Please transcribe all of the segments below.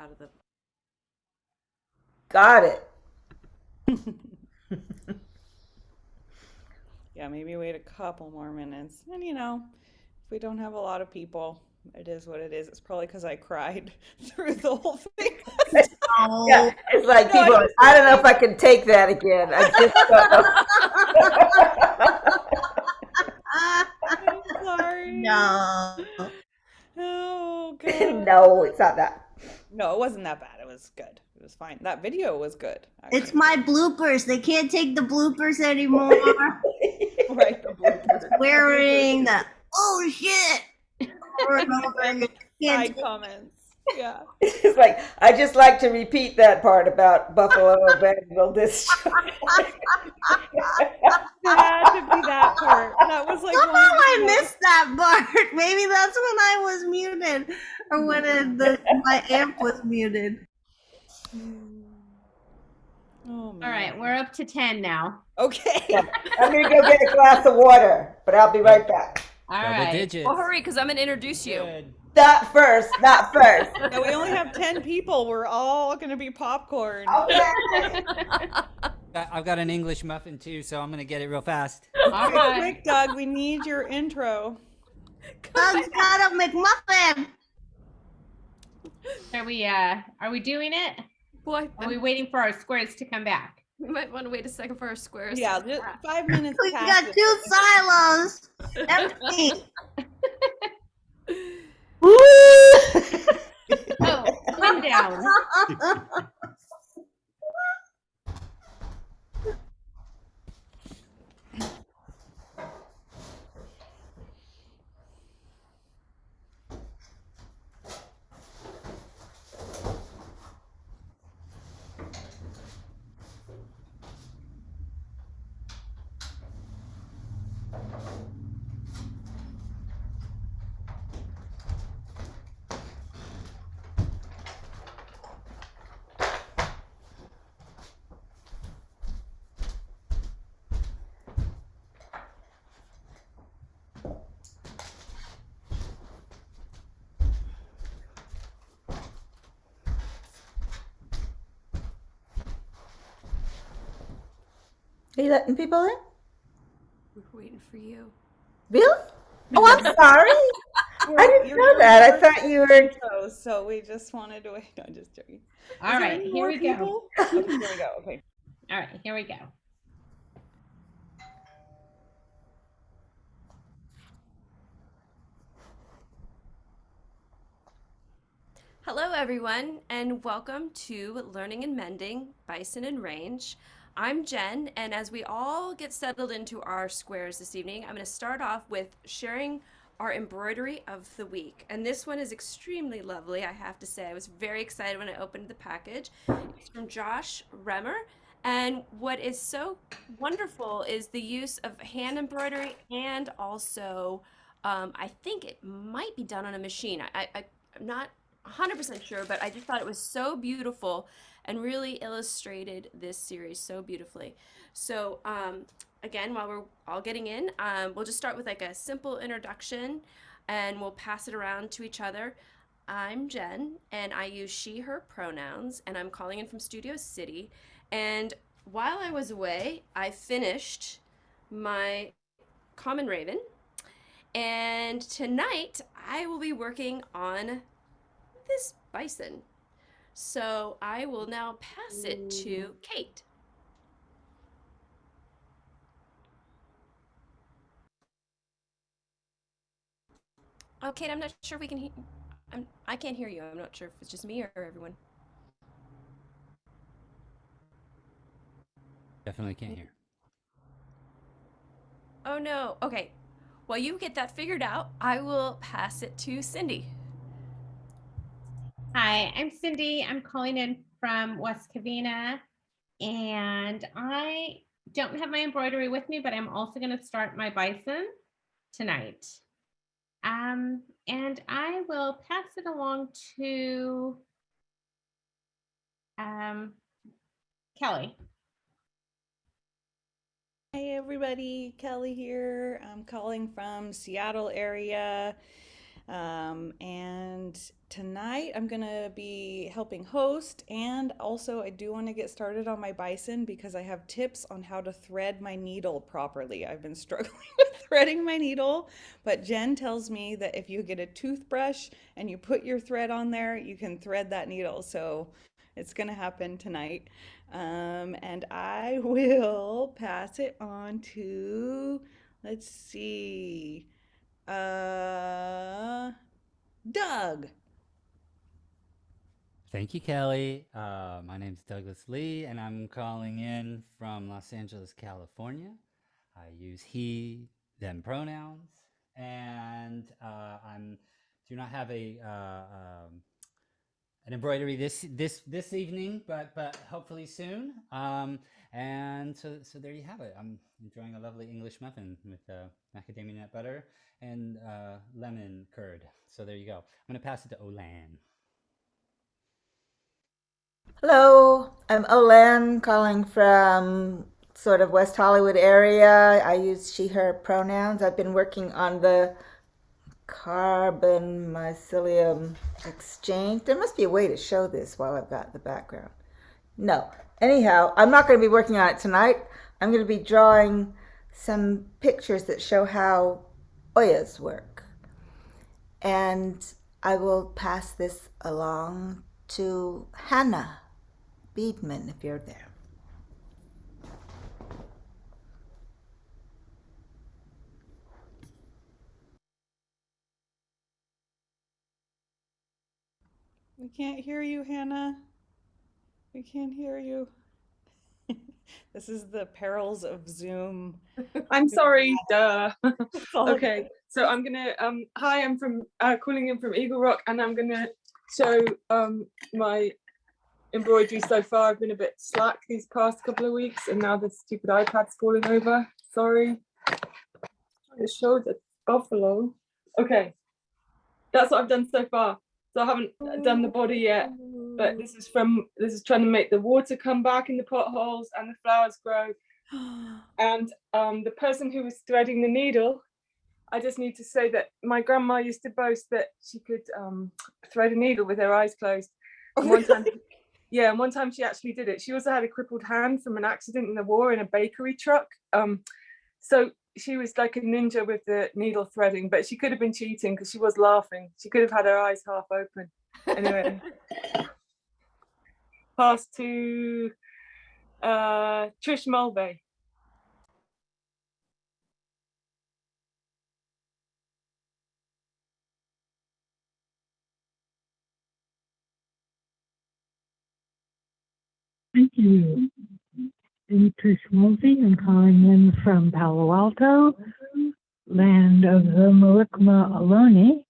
out of the. Got it. Yeah, maybe wait a couple more minutes. And if we don't have a lot of people, it is what it is. It's probably because I cried through the whole thing. Yeah, Oh, it's like No, I people. just I don't know if I can take that again. I just I'm sorry. no. Oh don't. God. No, it's not that. No, it wasn't that bad. It was good. It was fine. That video was good, It's actually. my bloopers. They can't take the bloopers anymore. Right, the bloopers. Wearing the oh shit over and over And again. the Can't side comments. Yeah. It's like I just like to repeat that part about Buffalo Evangelism District. There had to be that part. That was like Somehow one of the I most. missed that part. Maybe that's when I was muted, or when my amp was muted. Oh All right, man. we're up to 10 now. Okay. I'm gonna go get a glass of water, but I'll be right back. All Double right. digits. Well, hurry, because I'm going to introduce you. Good. Not first, not first. Yeah, we only have 10 people. We're all gonna be popcorn. Okay. I've got an English muffin too, so I'm gonna get it real fast. All right. Quick, Doug, we need your intro. Doug's got a McMuffin. Are we doing it? Boy, Are we waiting for our squares to come back? we might want to wait a second for our squares. Yeah, just 5 minutes We past got it. 2 silos empty. Oh, calm down. Are you letting people in? We're waiting for you. Really? Oh, I'm sorry. I didn't know that. I thought you were. Intro, so we just wanted to wait. No, just joking. All Is there right, any here more we go. people? Okay, here we go. Okay. All right, here we go. Hello, everyone, and welcome to Learning and Mending Bison and Range. I'm Jen, and as we all get settled into our squares this evening, I'm going to start off with sharing our embroidery of the week. And this one is extremely lovely, I have to say. I was very excited when I opened the package. It's from Josh Remmer. And what is so wonderful is the use of hand embroidery and also, I think it might be done on a machine. I'm not 100% sure, but I just thought it was so beautiful and really illustrated this series so beautifully. So, again, while we're all getting in, we'll just start with like a simple introduction and we'll pass it around to each other. I'm Jen, and I use she, her pronouns, and I'm calling in from Studio City. And while I was away, I finished my Common Raven. And tonight, I will be working on this bison. So I will now pass it to Kate. Oh, Kate, I'm not sure if we can hear. I can't hear you. I'm not sure if it's just me or everyone. Definitely can't hear. Oh no. Okay. While you get that figured out, I will pass it to Cindy. Hi, I'm Cindy. I'm calling in from West Covina, and I don't have my embroidery with me, but I'm also going to start my bison tonight. And I will pass it along to Kelly. Hey everybody, Kelly here. I'm calling from Seattle area. And tonight I'm gonna be helping host, and also I do want to get started on my bison because I have tips on how to thread my needle properly. I've been struggling with threading my needle, but Jen tells me that if you get a toothbrush and you put your thread on there, you can thread that needle. So it's gonna happen tonight. And I will pass it on to, let's see, Doug. Thank you, Kelly. My name's Douglas Lee, and I'm calling in from Los Angeles, California. I use he, them pronouns, and I'm do not have an embroidery this evening, but hopefully soon. And so there you have it. I'm enjoying a lovely English muffin with macadamia nut butter and lemon curd. So there you go. I'm gonna pass it to Olan. Hello, I'm Olan calling from sort of West Hollywood area. I use she, her pronouns. I've been working on the carbon mycelium exchange. There must be a way to show this while I've got the background. No. Anyhow, I'm not going to be working on it tonight. I'm going to be drawing some pictures that show how Oyas work. And I will pass this along to Hannah Beedman if you're there. We can't hear you, Hannah. We can't hear you. This is the perils of Zoom. I'm sorry, duh. It's all Okay, so I'm gonna hi, I'm from calling in from Eagle Rock, and I'm gonna show my embroidery so far. I've been a bit slack these past couple of weeks, and now the stupid iPad's falling over. Sorry. It showed the buffalo. Okay, that's what I've done so far. So I haven't done the body yet, but this is trying to make the water come back in the potholes and the flowers grow. And the person who was threading the needle, I just need to say that my grandma used to boast that she could thread a needle with her eyes closed. And one time she actually did it. She also had a crippled hand from an accident in the war in a bakery truck. So she was like a ninja with the needle threading, but she could have been cheating because she was laughing. She could have had her eyes half open. Anyway, pass to Trish Mulvey. Thank you. I'm Trish Mulvey. I'm calling in from Palo Alto, land of the Malikma Ohlone,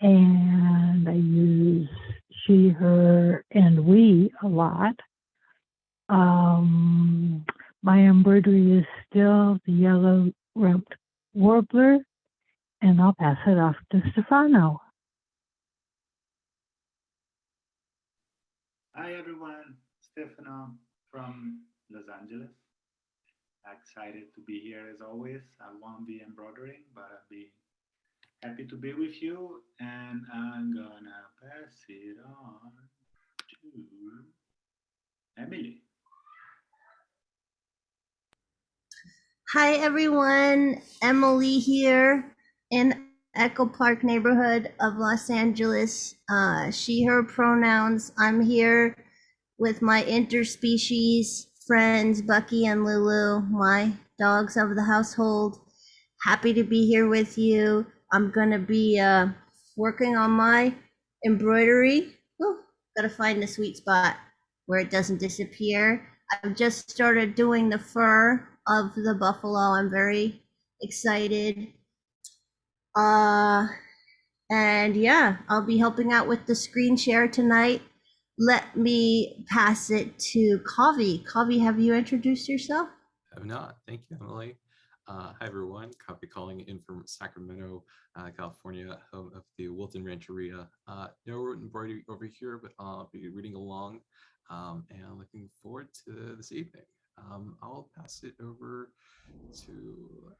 and I use she, her, and we a lot. My embroidery is still the yellow rumped warbler, and I'll pass it off to Stefano. Hi everyone, Stefano from Los Angeles. Excited to be here as always. I won't be embroidering, but I'll be happy to be with you, and I'm gonna pass it on to Emily. Hi everyone, Emily here in Echo Park neighborhood of Los Angeles. She, her pronouns. I'm here with my interspecies friends, Bucky and Lulu, my dogs of the household. Happy to be here with you. I'm gonna be working on my embroidery. Oh, gotta find the sweet spot where it doesn't disappear. I've just started doing the fur of the buffalo. I'm very excited. And yeah, I'll be helping out with the screen share tonight. Let me pass it to Kavi. Kavi, have you introduced yourself? Have not. Thank you, Emily. Hi, everyone. Copy calling in from Sacramento, California, home of the Wilton Rancheria. No embroidery over here, but I'll be reading along and looking forward to this evening. I'll pass it over to,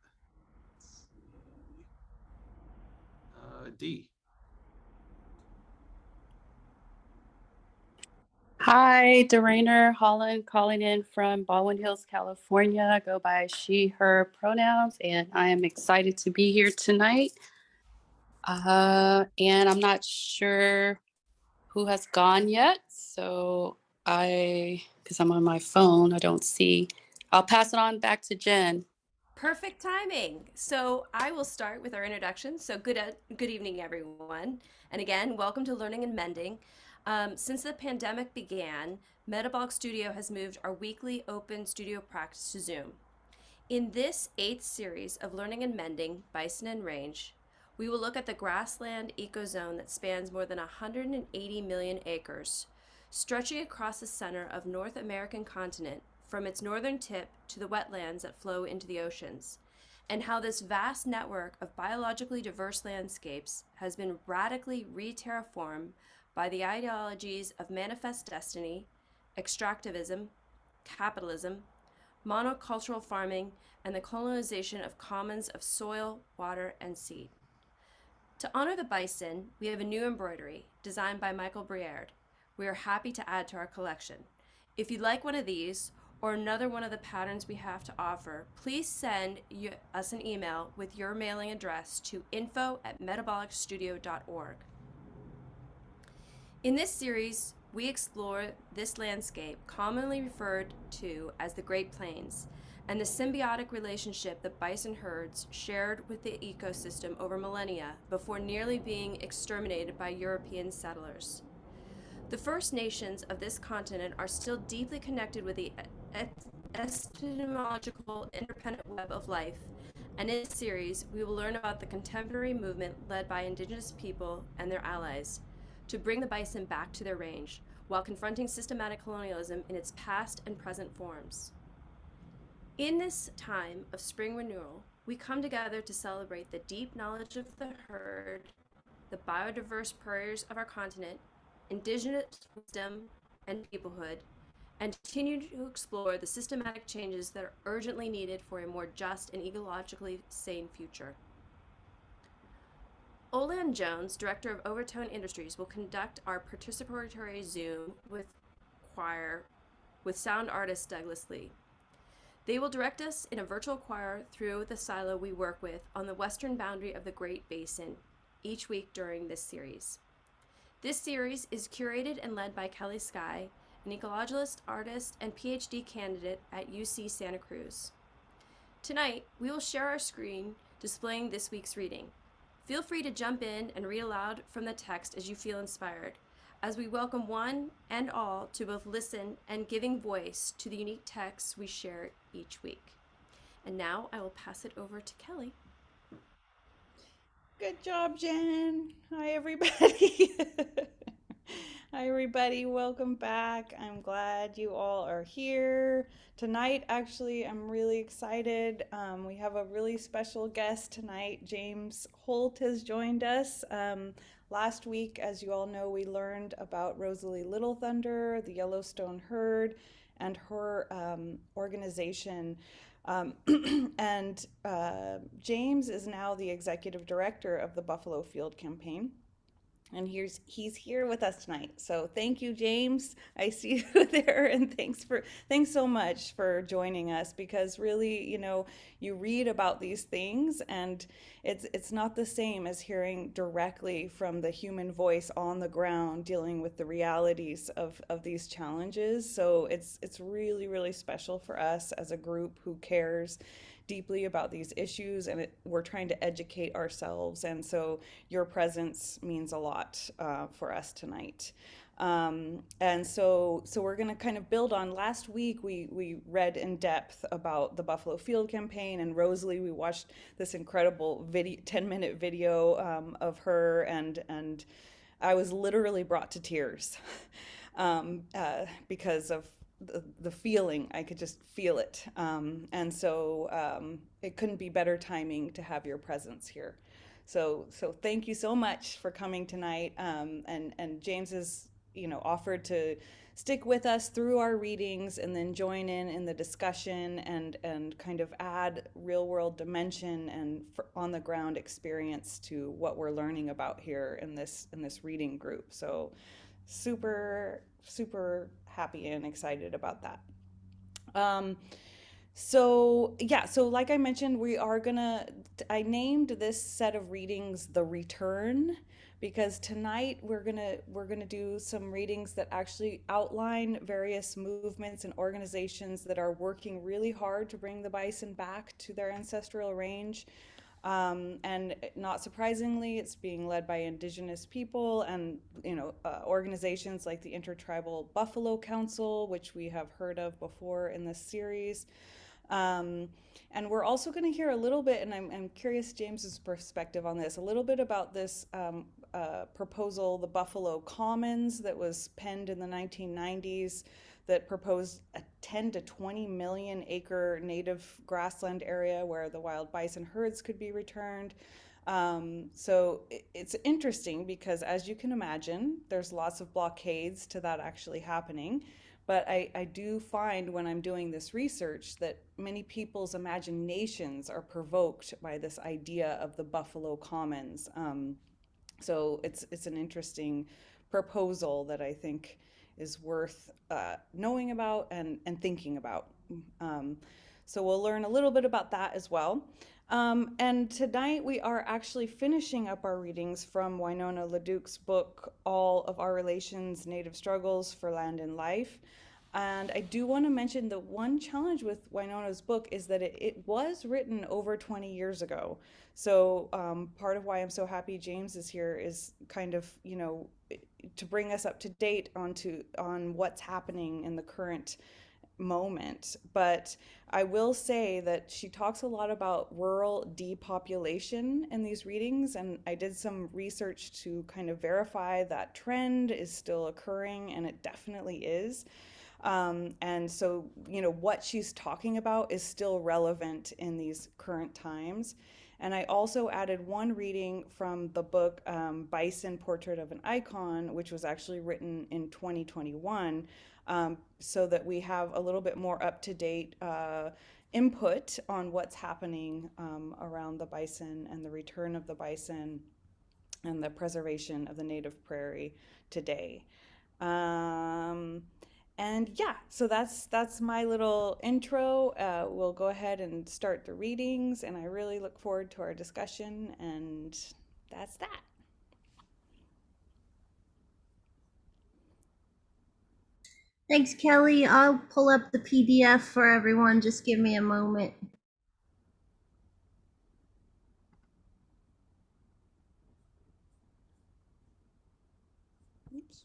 let's see, D. Hi, Derainer Holland calling in from Baldwin Hills, California. I go by she, her pronouns, and I am excited to be here tonight. And I'm not sure who has gone yet, so because I'm on my phone, I don't see. I'll pass it on back to Jen. Perfect timing. So I will start with our introduction. So good evening, everyone. And again, welcome to Learning and Mending. Since the pandemic began, Metabolic Studio has moved our weekly open studio practice to Zoom. In this 8th series of Learning and Mending, Bison and Range, we will look at the grassland ecozone that spans more than 180 million acres, stretching across the center of North American continent from its northern tip to the wetlands that flow into the oceans, and how this vast network of biologically diverse landscapes has been radically re-terraformed by the ideologies of manifest destiny, extractivism, capitalism, monocultural farming, and the colonization of commons of soil, water, and seed. To honor the bison, we have a new embroidery designed by Michael Briard. We are happy to add to our collection. If you'd like one of these or another one of the patterns we have to offer, please send us an email with your mailing address to info@metabolicstudio.org. In this series, we explore this landscape commonly referred to as the Great Plains and the symbiotic relationship that bison herds shared with the ecosystem over millennia before nearly being exterminated by European settlers. The First Nations of this continent are still deeply connected with the epistemological independent web of life, and in this series, we will learn about the contemporary movement led by Indigenous people and their allies to bring the bison back to their range while confronting systematic colonialism in its past and present forms. In this time of spring renewal, we come together to celebrate the deep knowledge of the herd, the biodiverse prairies of our continent, Indigenous wisdom and peoplehood, and continue to explore the systematic changes that are urgently needed for a more just and ecologically sane future. Olan Jones, Director of Overtone Industries, will conduct our participatory Zoom with choir with sound artist Douglas Lee. They will direct us in a virtual choir through the silo we work with on the western boundary of the Great Basin each week during this series. This series is curated and led by Kelly Skye, an ecologist, artist, and PhD candidate at UC Santa Cruz. Tonight, we will share our screen displaying this week's reading. Feel free to jump in and read aloud from the text as you feel inspired, as we welcome one and all to both listen and giving voice to the unique texts we share each week. And now I will pass it over to Kelly. Good job, Jen. Hi, everybody. Hi, everybody. Welcome back. I'm glad you all are here tonight. Actually, I'm really excited. We have a really special guest tonight. James Holt has joined us. Last week, as you all know, we learned about Rosalie Little Thunder, the Yellowstone Herd, and her organization. And James is now the executive director of the Buffalo Field Campaign. And he's here with us tonight. So thank you, James. I see you there, and thanks so much for joining us, because really, you read about these things and it's not the same as hearing directly from the human voice on the ground dealing with the realities of these challenges. So it's really, really special for us as a group who cares deeply about these issues, and we're trying to educate ourselves, and so your presence means a lot for us tonight. And so we're going to kind of build on last week. We read in depth about the Buffalo Field Campaign and Rosalie. We watched this incredible 10-minute video of her, and I was literally brought to tears because of the feeling. I could just feel it. And so it couldn't be better timing to have your presence here. So thank you so much for coming tonight. And James has, offered to stick with us through our readings and then join in the discussion and kind of add real world dimension and on the ground experience to what we're learning about here in this reading group. So super, super happy and excited about that. Um, so yeah, so like I mentioned, I named this set of readings The Return because tonight we're gonna do some readings that actually outline various movements and organizations that are working really hard to bring the bison back to their ancestral range. And not surprisingly, it's being led by indigenous people and organizations like the Intertribal Buffalo Council, which we have heard of before in this series. Um, and we're also going to hear a little bit, and I'm curious James's perspective on this, a little bit about this proposal, the Buffalo Commons, that was penned in the 1990s, that proposed a 10 to 20 million acre native grassland area where the wild bison herds could be returned. So it's interesting because, as you can imagine, there's lots of blockades to that actually happening. But I do find when I'm doing this research that many people's imaginations are provoked by this idea of the Buffalo Commons. So it's an interesting proposal that I think is worth knowing about and thinking about. Um, so we'll learn a little bit about that as well. And tonight we are actually finishing up our readings from Winona LaDuke's book, All of Our Relations, Native Struggles for Land and Life. And I do want to mention that one challenge with Winona's book is that it was written over 20 years ago. So part of why I'm so happy James is here is kind of, to bring us up to date on what's happening in the current moment. But I will say that she talks a lot about rural depopulation in these readings, and I did some research to kind of verify that trend is still occurring, and it definitely is. And so, what she's talking about is still relevant in these current times. And I also added one reading from the book Bison Portrait of an Icon, which was actually written in 2021, so that we have a little bit more up to date input on what's happening around the bison and the return of the bison and the preservation of the native prairie today. Um, and yeah, so that's my little intro. We'll go ahead and start the readings, and I really look forward to our discussion, and that's that. Thanks, Kelly. I'll pull up the PDF for everyone. Just give me a moment. Oops.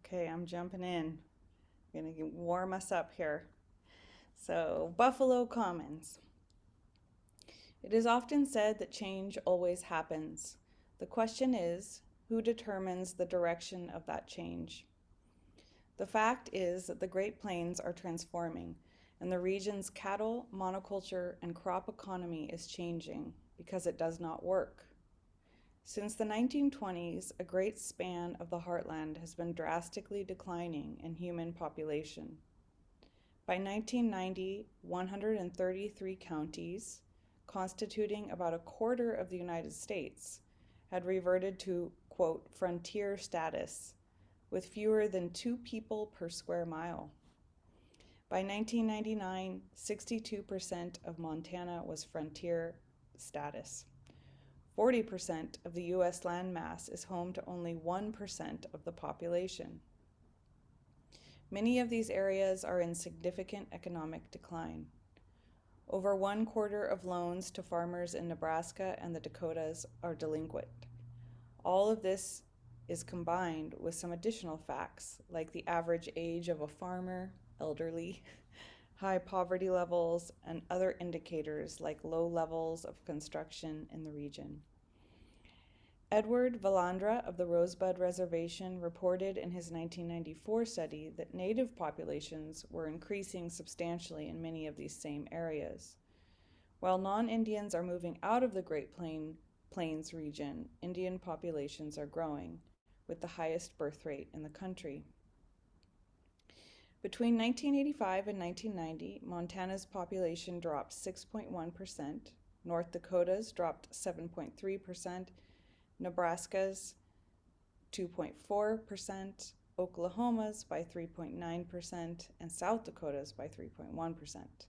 Okay, I'm jumping in. I'm gonna warm us up here. So, Buffalo Commons. It is often said that change always happens. The question is, who determines the direction of that change? The fact is that the Great Plains are transforming, and the region's cattle, monoculture, and crop economy is changing because it does not work. Since the 1920s, a great span of the heartland has been drastically declining in human population. By 1990, 133 counties, constituting about a quarter of the United States, had reverted to, quote, frontier status, with fewer than 2 people per square mile. By 1999, 62% of Montana was frontier status. 40% of the U.S. landmass is home to only 1% of the population. Many of these areas are in significant economic decline. Over 1/4 of loans to farmers in Nebraska and the Dakotas are delinquent. All of this is combined with some additional facts, like the average age of a farmer, elderly, high poverty levels, and other indicators like low levels of construction in the region. Edward Valandra of the Rosebud Reservation reported in his 1994 study that native populations were increasing substantially in many of these same areas. While non-Indians are moving out of the Great Plains region, Indian populations are growing, with the highest birth rate in the country. Between 1985 and 1990, Montana's population dropped 6.1%, North Dakota's dropped 7.3%, Nebraska's 2.4%, Oklahoma's by 3.9%, and South Dakota's by 3.1%.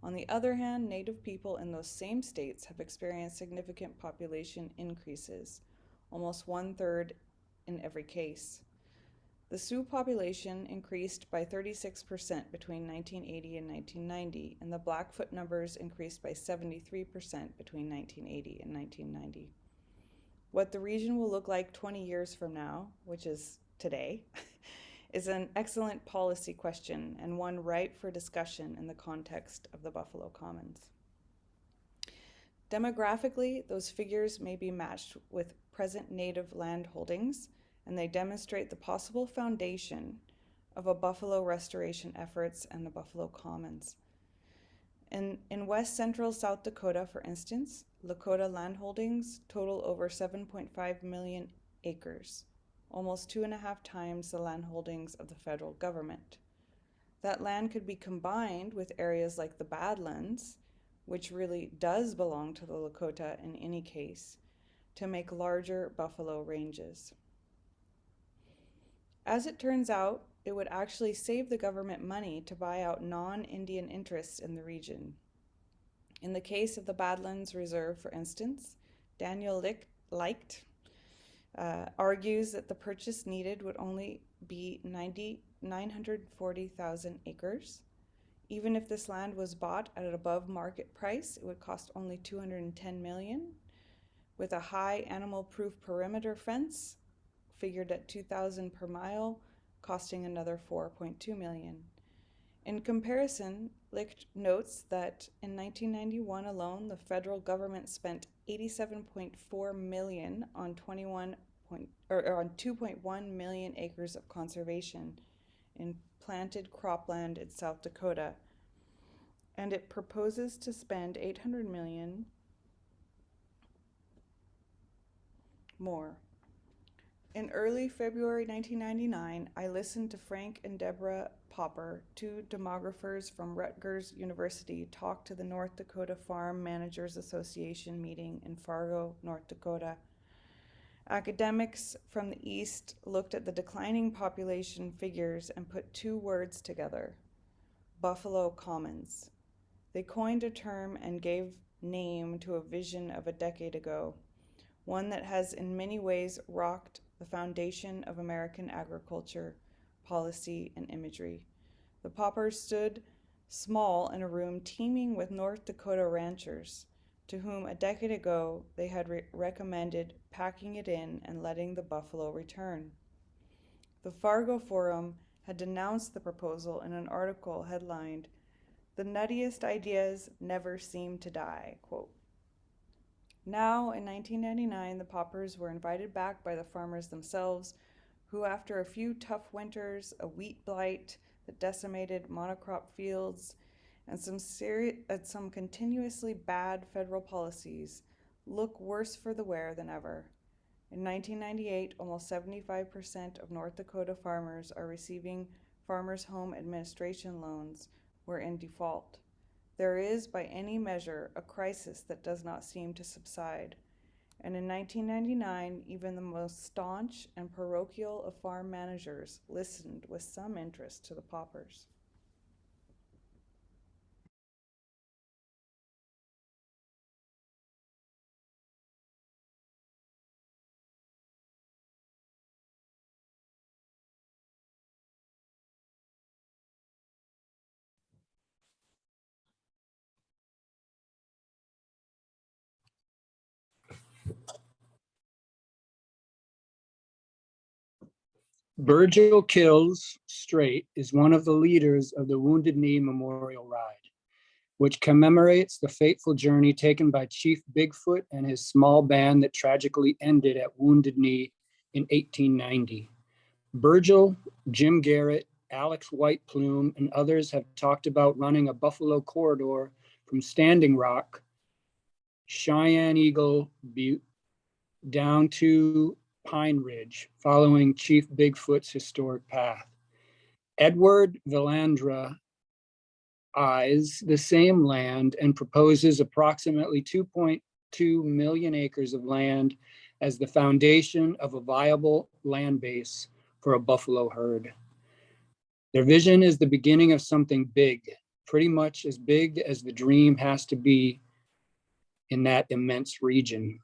On the other hand, Native people in those same states have experienced significant population increases, almost 1/3 in every case. The Sioux population increased by 36% between 1980 and 1990, and the Blackfoot numbers increased by 73% between 1980 and 1990. What the region will look like 20 years from now, which is today, is an excellent policy question and one ripe for discussion in the context of the Buffalo Commons. Demographically, those figures may be matched with present native land holdings, and they demonstrate the possible foundation of a buffalo restoration efforts and the Buffalo Commons. In west central South Dakota, for instance, Lakota land holdings total over 7.5 million acres, almost 2.5 times the land holdings of the federal government. That land could be combined with areas like the Badlands, which really does belong to the Lakota in any case, to make larger buffalo ranges. As it turns out, it would actually save the government money to buy out non-Indian interests in the region. In the case of the Badlands Reserve, for instance, Daniel Licht argues that the purchase needed would only be 940,000 acres. Even if this land was bought at an above market price, it would cost only $210 million, with a high animal-proof perimeter fence figured at $2,000 per mile, costing another $4.2 million. In comparison, Licht notes that in 1991 alone, the federal government spent $87.4 million on 2.1 million acres of conservation in planted cropland in South Dakota, and it proposes to spend $800 million more. In early February 1999, I listened to Frank and Deborah Popper, two demographers from Rutgers University, talk to the North Dakota Farm Managers Association meeting in Fargo, North Dakota. Academics from the East looked at the declining population figures and put two words together: Buffalo Commons. They coined a term and gave name to a vision of a decade ago, one that has in many ways rocked the foundation of American agriculture, policy, and imagery. The Poppers stood small in a room teeming with North Dakota ranchers, to whom a decade ago they had recommended packing it in and letting the buffalo return. The Fargo Forum had denounced the proposal in an article headlined, "The nuttiest ideas never seem to die," quote. Now, in 1999, the Poppers were invited back by the farmers themselves, who, after a few tough winters, a wheat blight that decimated monocrop fields, and some continuously bad federal policies, look worse for the wear than ever. In 1998, almost 75% of North Dakota farmers are receiving Farmers Home Administration loans were in default. There is, by any measure, a crisis that does not seem to subside. And in 1999, even the most staunch and parochial of farm managers listened with some interest to the Poppers. Virgil Kills Strait is one of the leaders of the Wounded Knee Memorial Ride, which commemorates the fateful journey taken by Chief Bigfoot and his small band that tragically ended at Wounded Knee in 1890. Virgil, Jim Garrett, Alex White Plume, and others have talked about running a buffalo corridor from Standing Rock, Cheyenne Eagle Butte, down to Pine Ridge, following Chief Bigfoot's historic path. Edward Villandra eyes the same land and proposes approximately 2.2 million acres of land as the foundation of a viable land base for a buffalo herd. Their vision is the beginning of something big, pretty much as big as the dream has to be in that immense region.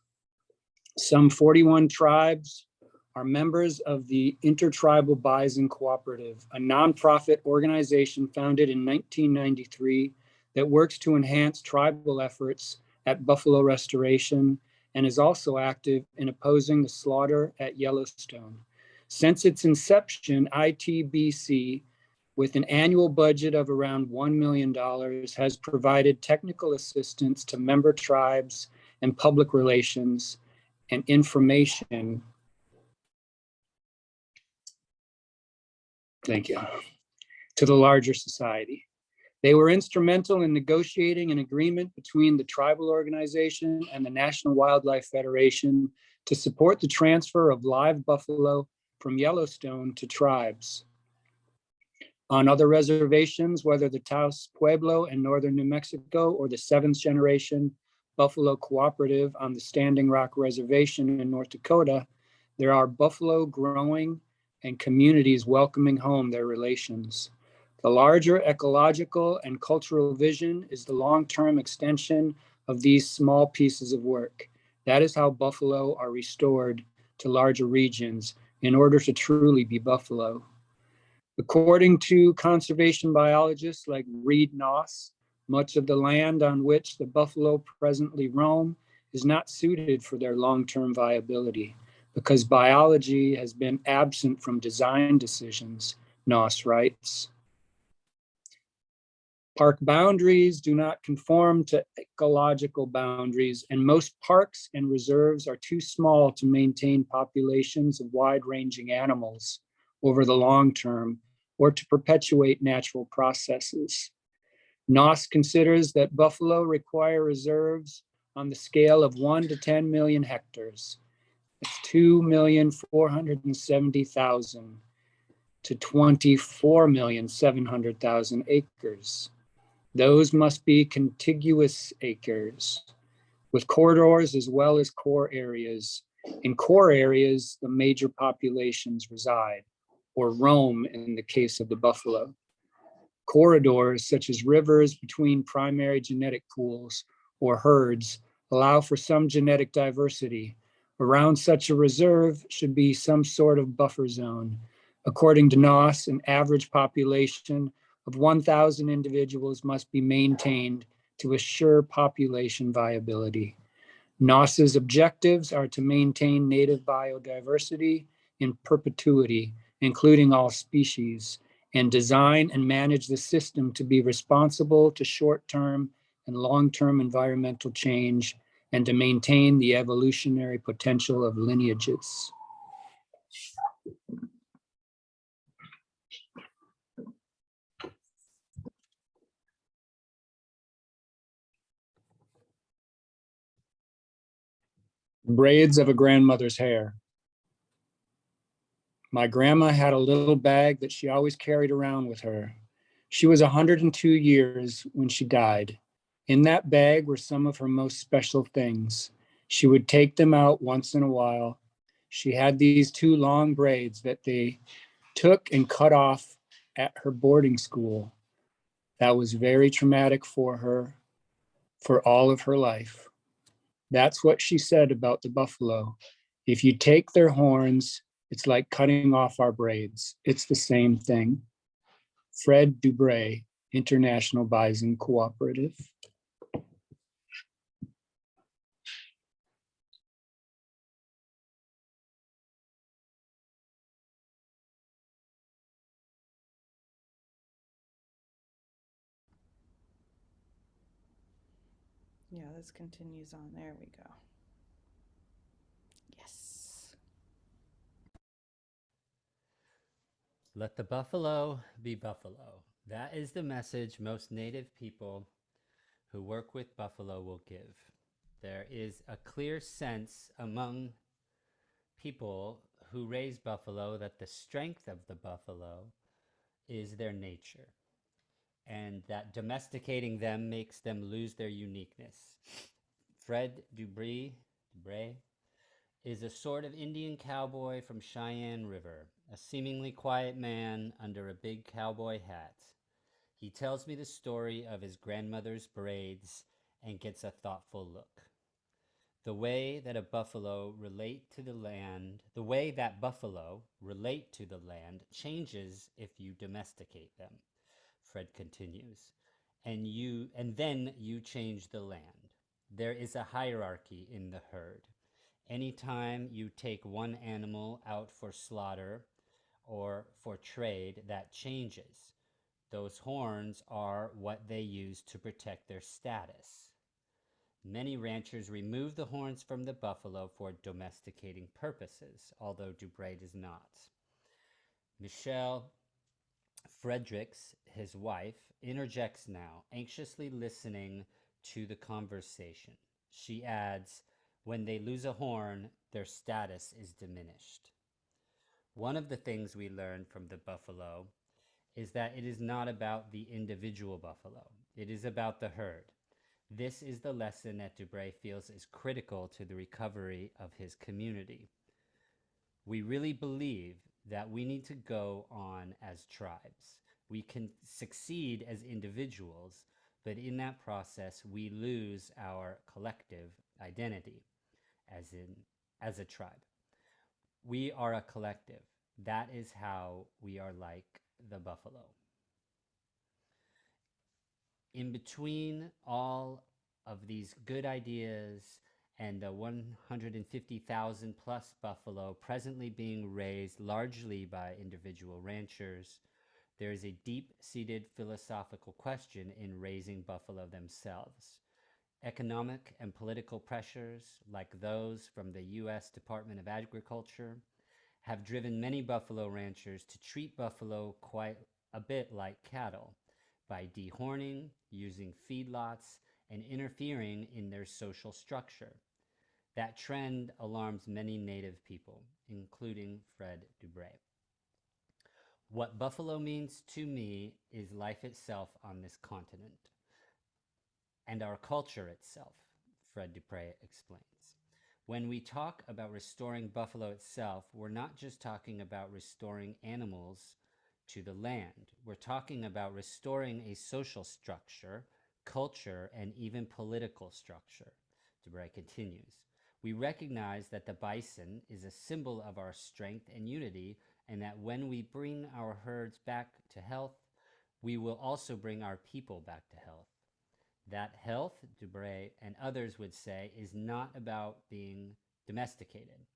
Some 41 tribes are members of the Intertribal Bison Cooperative, a nonprofit organization founded in 1993 that works to enhance tribal efforts at buffalo restoration and is also active in opposing the slaughter at Yellowstone. Since its inception, ITBC, with an annual budget of around $1 million, has provided technical assistance to member tribes and public relations and information. Thank you. To the larger society. They were instrumental in negotiating an agreement between the tribal organization and the National Wildlife Federation to support the transfer of live buffalo from Yellowstone to tribes. On other reservations, whether the Taos Pueblo in northern New Mexico or the seventh generation Buffalo Cooperative on the Standing Rock Reservation in North Dakota, there are buffalo growing and communities welcoming home their relations. The larger ecological and cultural vision is the long-term extension of these small pieces of work. That is how buffalo are restored to larger regions in order to truly be buffalo. According to conservation biologists like Reed Noss, much of the land on which the buffalo presently roam is not suited for their long-term viability because biology has been absent from design decisions, Noss writes. Park boundaries do not conform to ecological boundaries, and most parks and reserves are too small to maintain populations of wide-ranging animals over the long term or to perpetuate natural processes. Noss considers that buffalo require reserves on the scale of 1 to 10 million hectares. It's 2,470,000 to 24,700,000 acres. Those must be contiguous acres with corridors as well as core areas. In core areas, the major populations reside or roam in the case of the buffalo. Corridors such as rivers between primary genetic pools or herds allow for some genetic diversity. Around such a reserve should be some sort of buffer zone. According to Noss, an average population of 1,000 individuals must be maintained to assure population viability. Noss's objectives are to maintain native biodiversity in perpetuity, including all species, and design and manage the system to be responsible to short-term and long-term environmental change and to maintain the evolutionary potential of lineages. Braids of a grandmother's hair. My grandma had a little bag that she always carried around with her. She was 102 years when she died. In that bag were some of her most special things. She would take them out once in a while. She had these two long braids that they took and cut off at her boarding school. That was very traumatic for her for all of her life. That's what she said about the buffalo. If you take their horns, it's like cutting off our braids. It's the same thing. Fred Dubray, International Bison Cooperative. Yeah, this continues on. There we go. Yes. Let the buffalo be buffalo. That is the message most native people who work with buffalo will give. There is a clear sense among people who raise buffalo that the strength of the buffalo is their nature, and that domesticating them makes them lose their uniqueness. Fred Dubray is a sort of Indian cowboy from Cheyenne River, a seemingly quiet man under a big cowboy hat. He tells me the story of his grandmother's braids and gets a thoughtful look. The way that buffalo relate to the land changes if you domesticate them, Fred continues. And then you change the land. There is a hierarchy in the herd. Anytime you take one animal out for slaughter or for trade, that changes. Those horns are what they use to protect their status. Many ranchers remove the horns from the buffalo for domesticating purposes, although Dubray does not. Michelle Fredericks, his wife, interjects now, anxiously listening to the conversation. She adds, when they lose a horn, their status is diminished. One of the things we learn from the buffalo is that it is not about the individual buffalo. It is about the herd. This is the lesson that Dubray feels is critical to the recovery of his community. We really believe that we need to go on as tribes. We can succeed as individuals, but in that process, we lose our collective identity as a tribe. We are a collective. That is how we are like the buffalo. In between all of these good ideas and the 150,000 plus buffalo presently being raised largely by individual ranchers, there is a deep-seated philosophical question in raising buffalo themselves. Economic and political pressures, like those from the U.S. Department of Agriculture, have driven many buffalo ranchers to treat buffalo quite a bit like cattle by dehorning, using feedlots, and interfering in their social structure. That trend alarms many native people, including Fred Dubray. What buffalo means to me is life itself on this continent and our culture itself, Fred Dupre explains. When we talk about restoring buffalo itself, we're not just talking about restoring animals to the land. We're talking about restoring a social structure, culture, and even political structure. Dubray continues. We recognize that the bison is a symbol of our strength and unity, and that when we bring our herds back to health, we will also bring our people back to health. That health, Dubray and others would say, is not about being domesticated.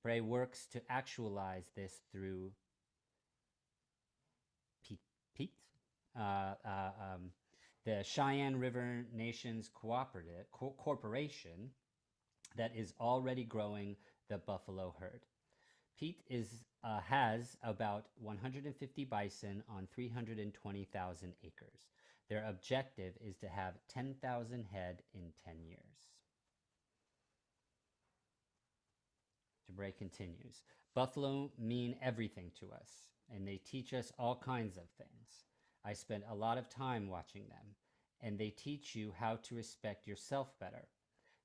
Dubray works to actualize this through Pete, the Cheyenne River Nations Corporation that is already growing the buffalo herd. Pete has about 150 bison on 320,000 acres. Their objective is to have 10,000 head in 10 years. Dubray continues. Buffalo mean everything to us, and they teach us all kinds of things. I spent a lot of time watching them, and they teach you how to respect yourself better,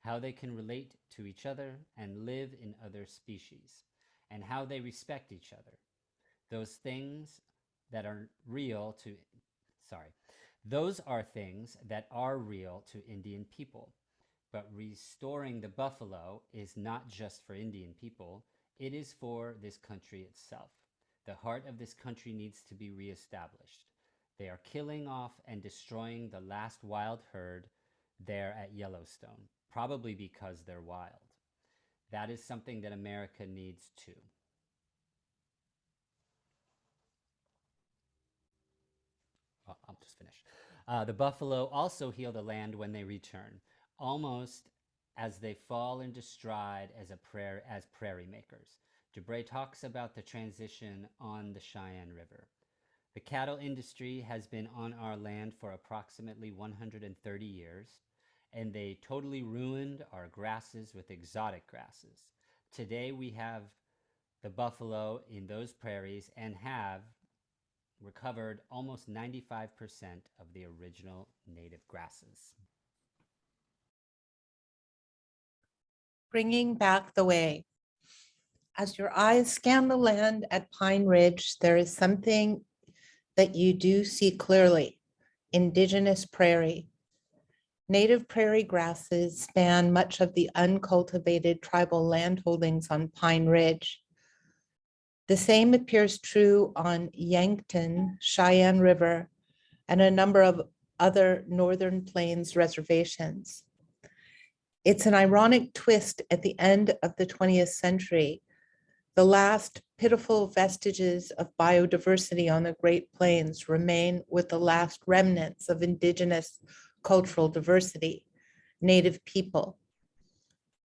how they can relate to each other and live in other species, and how they respect each other. Those things that are real to, those are things that are real to Indian people. But restoring the buffalo is not just for Indian people, it is for this country itself. The heart of this country needs to be reestablished. They are killing off and destroying the last wild herd there at Yellowstone, probably because they're wild. That is something that America needs too. I'll just finish. The buffalo also heal the land when they return. almost as they fall into stride as prairie makers. Dubray talks about the transition on the Cheyenne River. The cattle industry has been on our land for approximately 130 years, and they totally ruined our grasses with exotic grasses. Today we have the buffalo in those prairies and have recovered almost 95% of the original native grasses. Bringing back the way. As your eyes scan the land at Pine Ridge, there is something that you do see clearly: indigenous prairie. Native prairie grasses span much of the uncultivated tribal landholdings on Pine Ridge. The same appears true on Yankton, Cheyenne River, and a number of other Northern Plains reservations. It's an ironic twist at the end of the 20th century. The last pitiful vestiges of biodiversity on the Great Plains remain with the last remnants of indigenous cultural diversity, Native people.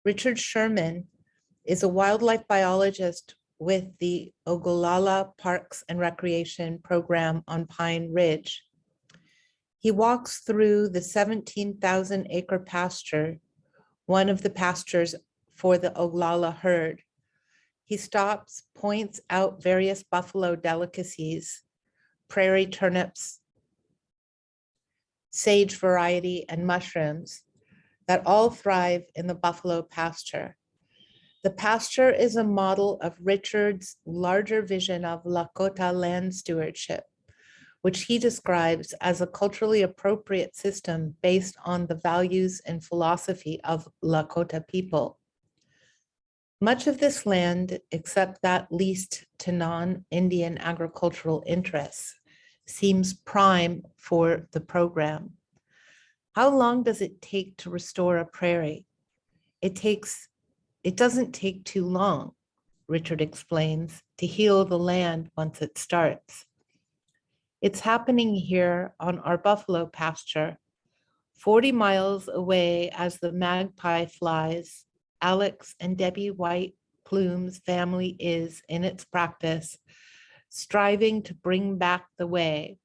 Richard Sherman is a wildlife biologist with the Ogallala Parks and Recreation Program on Pine Ridge. He walks through the 17,000-acre pasture, one of the pastures for the Oglala herd. He stops, points out various buffalo delicacies, prairie turnips, sage variety, and mushrooms that all thrive in the buffalo pasture. The pasture is a model of Richard's larger vision of Lakota land stewardship, which he describes as a culturally appropriate system based on the values and philosophy of Lakota people. Much of this land, except that leased to non-Indian agricultural interests, seems prime for the program. How long does it take to restore a prairie? It doesn't take too long, Richard explains, to heal the land once it starts. It's happening here on our buffalo pasture, 40 miles away as the magpie flies. Alex and Debbie White Plume's family is, in its practice, striving to bring back the way.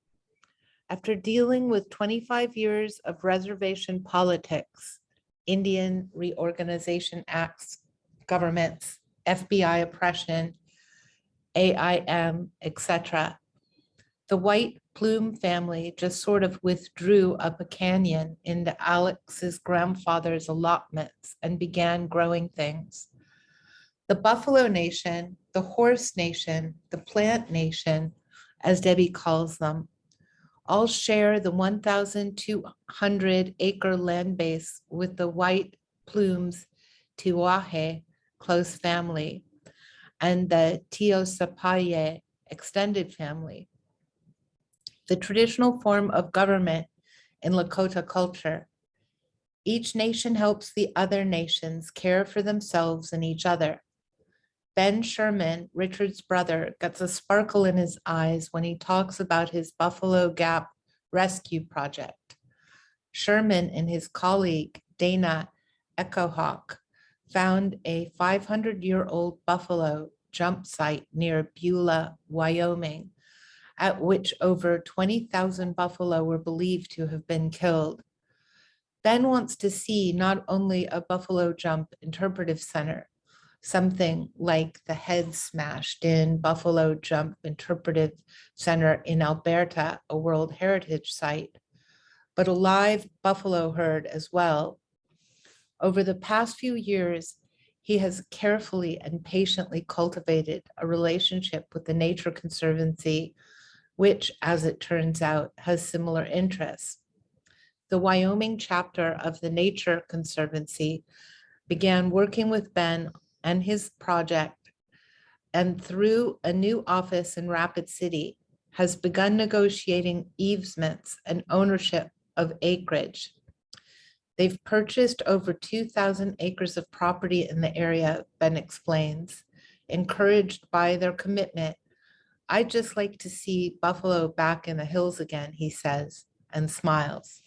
After dealing with 25 years of reservation politics, Indian Reorganization Acts, governments, FBI oppression, AIM, etc., the White Plume family just sort of withdrew up a canyon into Alex's grandfather's allotments and began growing things. The Buffalo Nation, the Horse Nation, the Plant Nation, as Debbie calls them, all share the 1,200-acre land base with the White Plume's Tiwahe close family and the Teosapaye extended family. The traditional form of government in Lakota culture. Each nation helps the other nations care for themselves and each other. Ben Sherman, Richard's brother, gets a sparkle in his eyes when he talks about his Buffalo Gap Rescue Project. Sherman and his colleague, Dana Echohawk, found a 500-year-old buffalo jump site near Beulah, Wyoming, at which over 20,000 buffalo were believed to have been killed. Ben wants to see not only a buffalo jump interpretive center, something like the Head Smashed In Buffalo Jump Interpretive Center in Alberta, a World Heritage Site, but a live buffalo herd as well. Over the past few years, he has carefully and patiently cultivated a relationship with the Nature Conservancy, which, as it turns out, has similar interests. The Wyoming chapter of the Nature Conservancy began working with Ben and his project, and through a new office in Rapid City, has begun negotiating easements and ownership of acreage. They've purchased over 2,000 acres of property in the area, Ben explains. Encouraged by their commitment, I'd just like to see buffalo back in the hills again, he says, and smiles.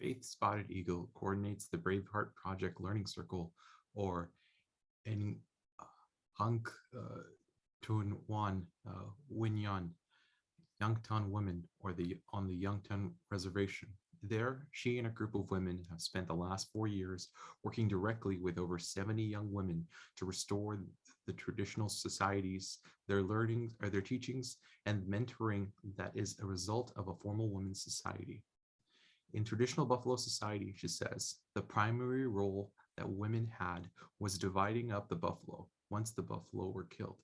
Faith Spotted Eagle coordinates the Braveheart Project Learning Circle, or in Hunk Tun Wan Winyan Youngtown Women, or on the Youngtown Reservation. There, she and a group of women have spent the last 4 years working directly with over 70 young women to restore the traditional societies, their learnings or their teachings, and mentoring that is a result of a formal women's society. In traditional Buffalo society, she says, the primary role that women had was dividing up the buffalo once the buffalo were killed.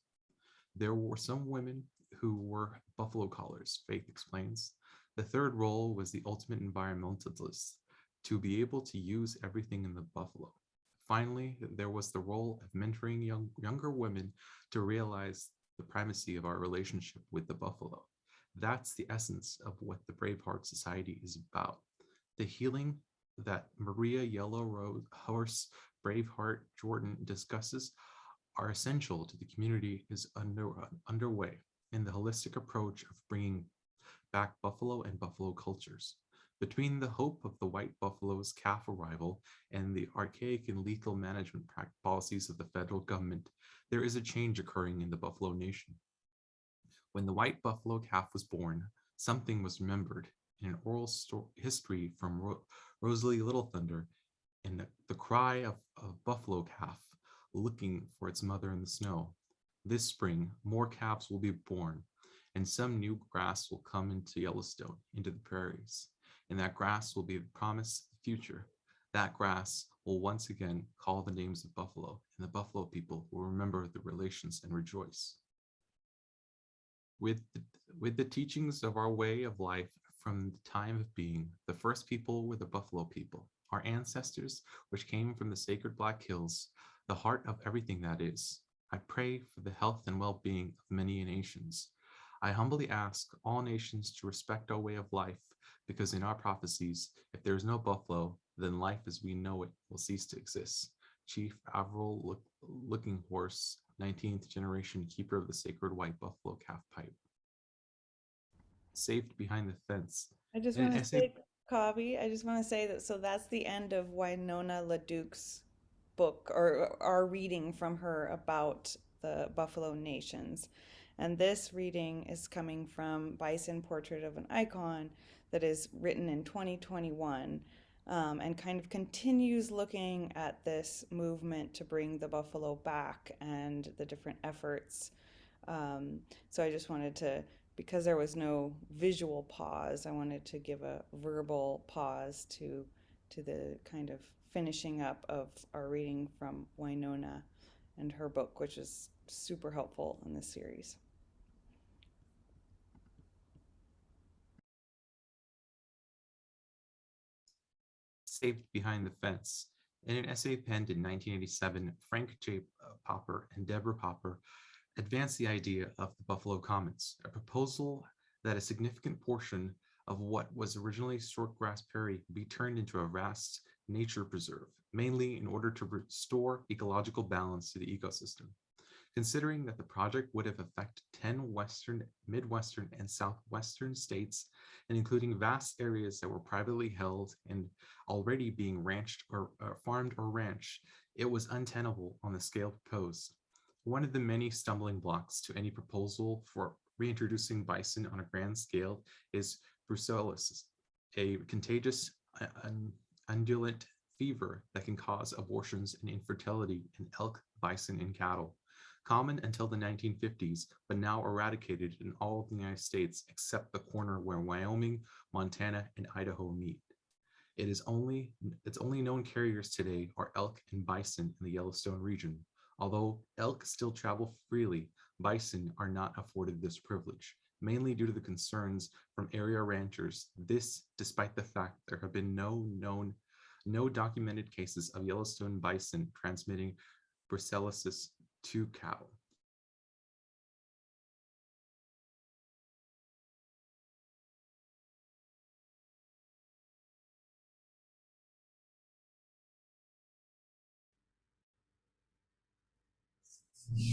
There were some women who were buffalo callers, Faith explains. The third role was the ultimate environmentalist, to be able to use everything in the buffalo. Finally, there was the role of mentoring younger women to realize the primacy of our relationship with the buffalo. That's the essence of what the Braveheart Society is about. The healing that Maria Yellow Rose Horse Braveheart Jordan discusses are essential to the community is underway in the holistic approach of bringing back buffalo and buffalo cultures. Between the hope of the white buffalo's calf arrival and the archaic and lethal management policies of the federal government, there is a change occurring in the Buffalo Nation. When the white buffalo calf was born, something was remembered in an oral history from Rosalie Little Thunder, and the cry of buffalo calf looking for its mother in the snow. This spring, more calves will be born, and some new grass will come into Yellowstone, into the prairies. And that grass will be the promise of the future. That grass will once again call the names of buffalo, and the buffalo people will remember the relations and rejoice. With the teachings of our way of life from the time of being, the first people were the buffalo people, our ancestors, which came from the sacred Black Hills, the heart of everything that is. I pray for the health and well-being of many nations. I humbly ask all nations to respect our way of life, because in our prophecies, if there is no buffalo, then life as we know it will cease to exist. Chief Averell Looking Horse, 19th generation keeper of the sacred white buffalo calf pipe. Saved behind the fence. I just In an want to essay, say, Kavi, I just want to say that so that's the end of Winona LaDuke's book or our reading from her about the Buffalo Nations. And this reading is coming from Bison Portrait of an Icon that is written in 2021 and kind of continues looking at this movement to bring the buffalo back and the different efforts. So I just wanted to, because there was no visual pause, I wanted to give a verbal pause to the kind of finishing up of our reading from Winona and her book, which is super helpful in this series. Saved behind the fence. In an essay penned in 1987, Frank J. Popper and Deborah Popper advanced the idea of the Buffalo Commons, a proposal that a significant portion of what was originally shortgrass prairie be turned into a vast nature preserve, mainly in order to restore ecological balance to the ecosystem. Considering that the project would have affected 10 Western, Midwestern, and Southwestern states, and including vast areas that were privately held and already being ranched or farmed or ranched, it was untenable on the scale proposed. One of the many stumbling blocks to any proposal for reintroducing bison on a grand scale is brucellosis, a contagious undulant fever that can cause abortions and infertility in elk, bison, and cattle. Common until the 1950s, but now eradicated in all of the United States except the corner where Wyoming, Montana, and Idaho meet. Its only known carriers today are elk and bison in the Yellowstone region. Although elk still travel freely, bison are not afforded this privilege, mainly due to the concerns from area ranchers. This, despite the fact there have been no documented cases of Yellowstone bison transmitting brucellosis to cattle.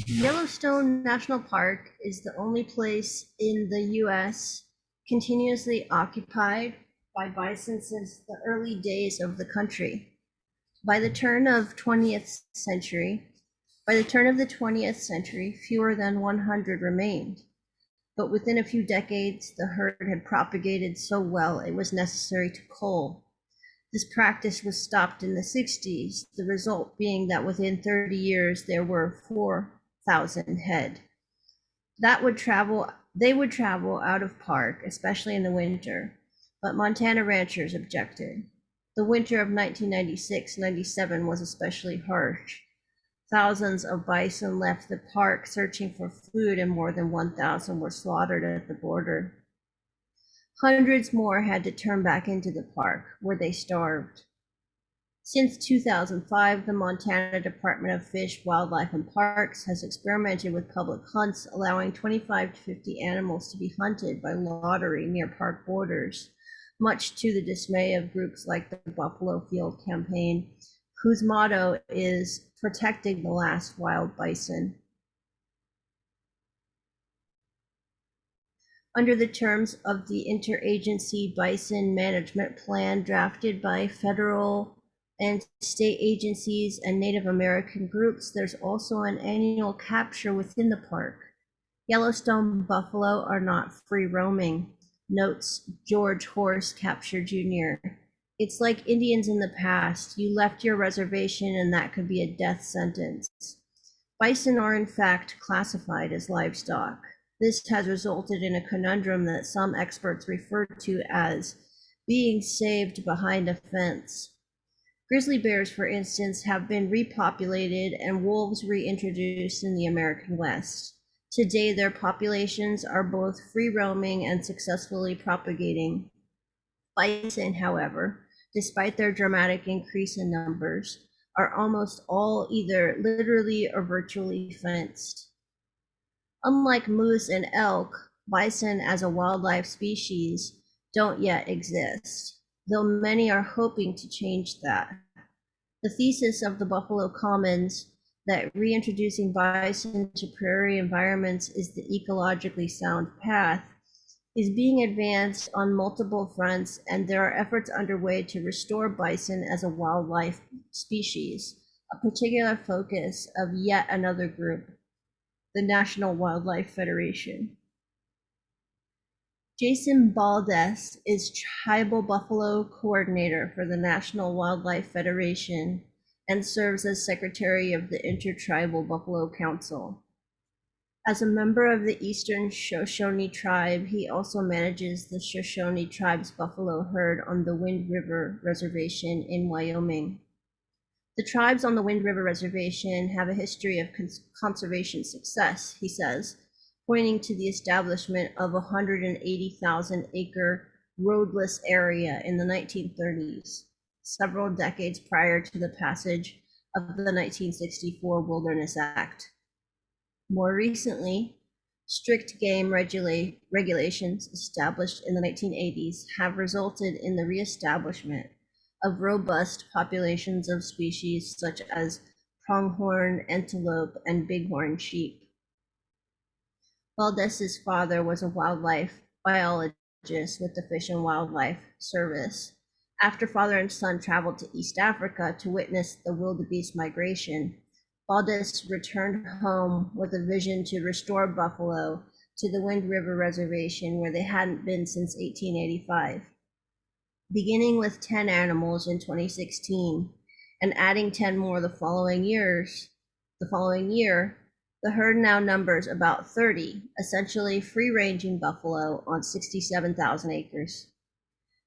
Yellowstone National Park is the only place in the US continuously occupied by bison since the early days of the country. By the turn of the 20th century, fewer than 100 remained. But within a few decades, the herd had propagated so well it was necessary to cull. This practice was stopped in the 60s, the result being that within 30 years there were 4,000 head. They would travel out of park, especially in the winter, but Montana ranchers objected. The winter of 1996-97 was especially harsh. Thousands of bison left the park searching for food, and more than 1,000 were slaughtered at the border. Hundreds more had to turn back into the park, where they starved. Since 2005, the Montana Department of Fish, Wildlife, and Parks has experimented with public hunts, allowing 25 to 50 animals to be hunted by lottery near park borders, much to the dismay of groups like the Buffalo Field Campaign, whose motto is protecting the last wild bison. Under the terms of the Interagency Bison Management Plan drafted by federal and state agencies and Native American groups, there's also an annual capture within the park. Yellowstone buffalo are not free roaming, notes George Horse Capture Jr. It's like Indians in the past. You left your reservation and that could be a death sentence. Bison are in fact classified as livestock. This has resulted in a conundrum that some experts refer to as being saved behind a fence. Grizzly bears, for instance, have been repopulated and wolves reintroduced in the American West. Today, their populations are both free roaming and successfully propagating. Bison, however, despite their dramatic increase in numbers, are almost all either literally or virtually fenced. Unlike moose and elk, bison as a wildlife species don't yet exist, though many are hoping to change that. The thesis of the Buffalo Commons that reintroducing bison to prairie environments is the ecologically sound path is being advanced on multiple fronts, and there are efforts underway to restore bison as a wildlife species, a particular focus of yet another group, the National Wildlife Federation. Jason Baldes is Tribal Buffalo Coordinator for the National Wildlife Federation and serves as Secretary of the Intertribal Buffalo Council. As a member of the Eastern Shoshone Tribe, he also manages the Shoshone Tribe's buffalo herd on the Wind River Reservation in Wyoming. The tribes on the Wind River Reservation have a history of conservation success, he says, pointing to the establishment of a 180,000-acre roadless area in the 1930s, several decades prior to the passage of the 1964 Wilderness Act. More recently, strict game regulations established in the 1980s have resulted in the reestablishment of robust populations of species such as pronghorn antelope and bighorn sheep. Valdez's father was a wildlife biologist with the Fish and Wildlife Service. After father and son traveled to East Africa to witness the wildebeest migration, Valdez returned home with a vision to restore buffalo to the Wind River Reservation, where they hadn't been since 1885. Beginning with 10 animals in 2016 and adding 10 more the following year, the herd now numbers about 30, essentially free-ranging buffalo on 67,000 acres.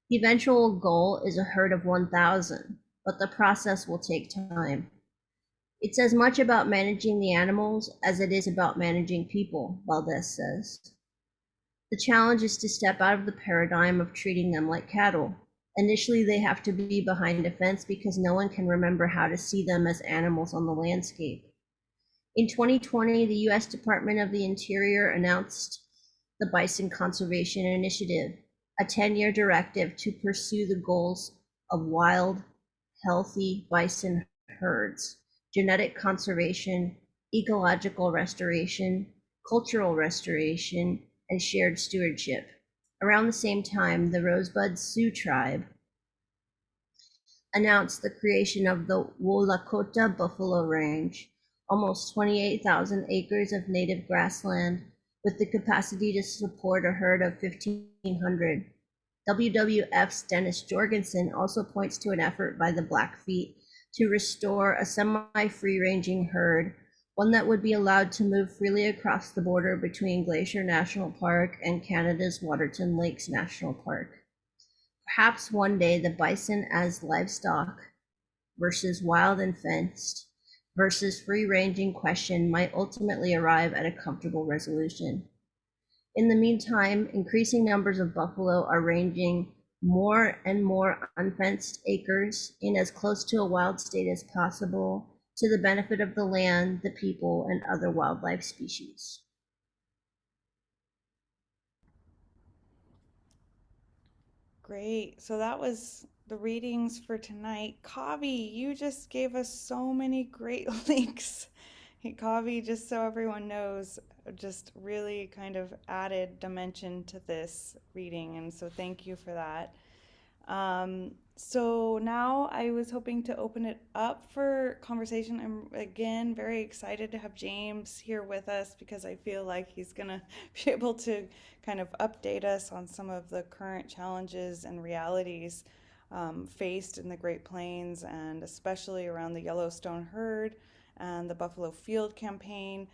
The eventual goal is a herd of 1,000, but the process will take time. It's as much about managing the animals as it is about managing people, Valdez says. The challenge is to step out of the paradigm of treating them like cattle. Initially, they have to be behind a fence because no one can remember how to see them as animals on the landscape. In 2020, the U.S. Department of the Interior announced the Bison Conservation Initiative, a 10-year directive to pursue the goals of wild, healthy bison herds, genetic conservation, ecological restoration, cultural restoration, and shared stewardship. Around the same time, the Rosebud Sioux tribe announced the creation of the Wolakota Buffalo Range, almost 28,000 acres of native grassland with the capacity to support a herd of 1,500. WWF's Dennis Jorgensen also points to an effort by the Blackfeet to restore a semi-free-ranging herd, one that would be allowed to move freely across the border between Glacier National Park and Canada's Waterton Lakes National Park. Perhaps one day the bison as livestock versus wild and fenced versus free-ranging question might ultimately arrive at a comfortable resolution. In the meantime, increasing numbers of buffalo are ranging more and more unfenced acres in as close to a wild state as possible to the benefit of the land, the people, and other wildlife species. Great. So that was the readings for tonight. Kavi, you just gave us so many great links. Hey, Kavi, just so everyone knows, just really kind of added dimension to this reading. And so thank you for that. So now I was hoping to open it up for conversation. I'm again very excited to have James here with us because I feel like he's gonna be able to kind of update us on some of the current challenges and realities faced in the Great Plains, and especially around the Yellowstone herd and the Buffalo Field campaign.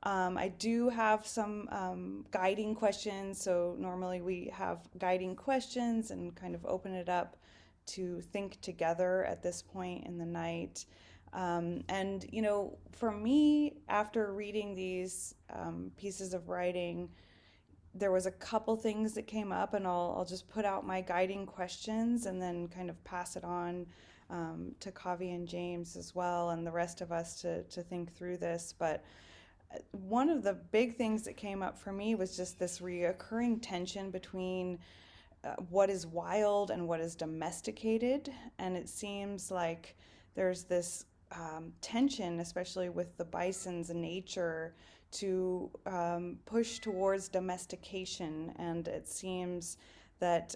I do have some guiding questions. So normally we have guiding questions and kind of open it up to think together at this point in the night. And, you know, for me, after reading these pieces of writing, there was a couple things that came up, and I'll just put out my guiding questions and then kind of pass it on to Kavi and James as well, and the rest of us to think through this. But one of the big things that came up for me was just this reoccurring tension between what is wild and what is domesticated. And it seems like there's this tension, especially with the bison's nature, to push towards domestication. And it seems that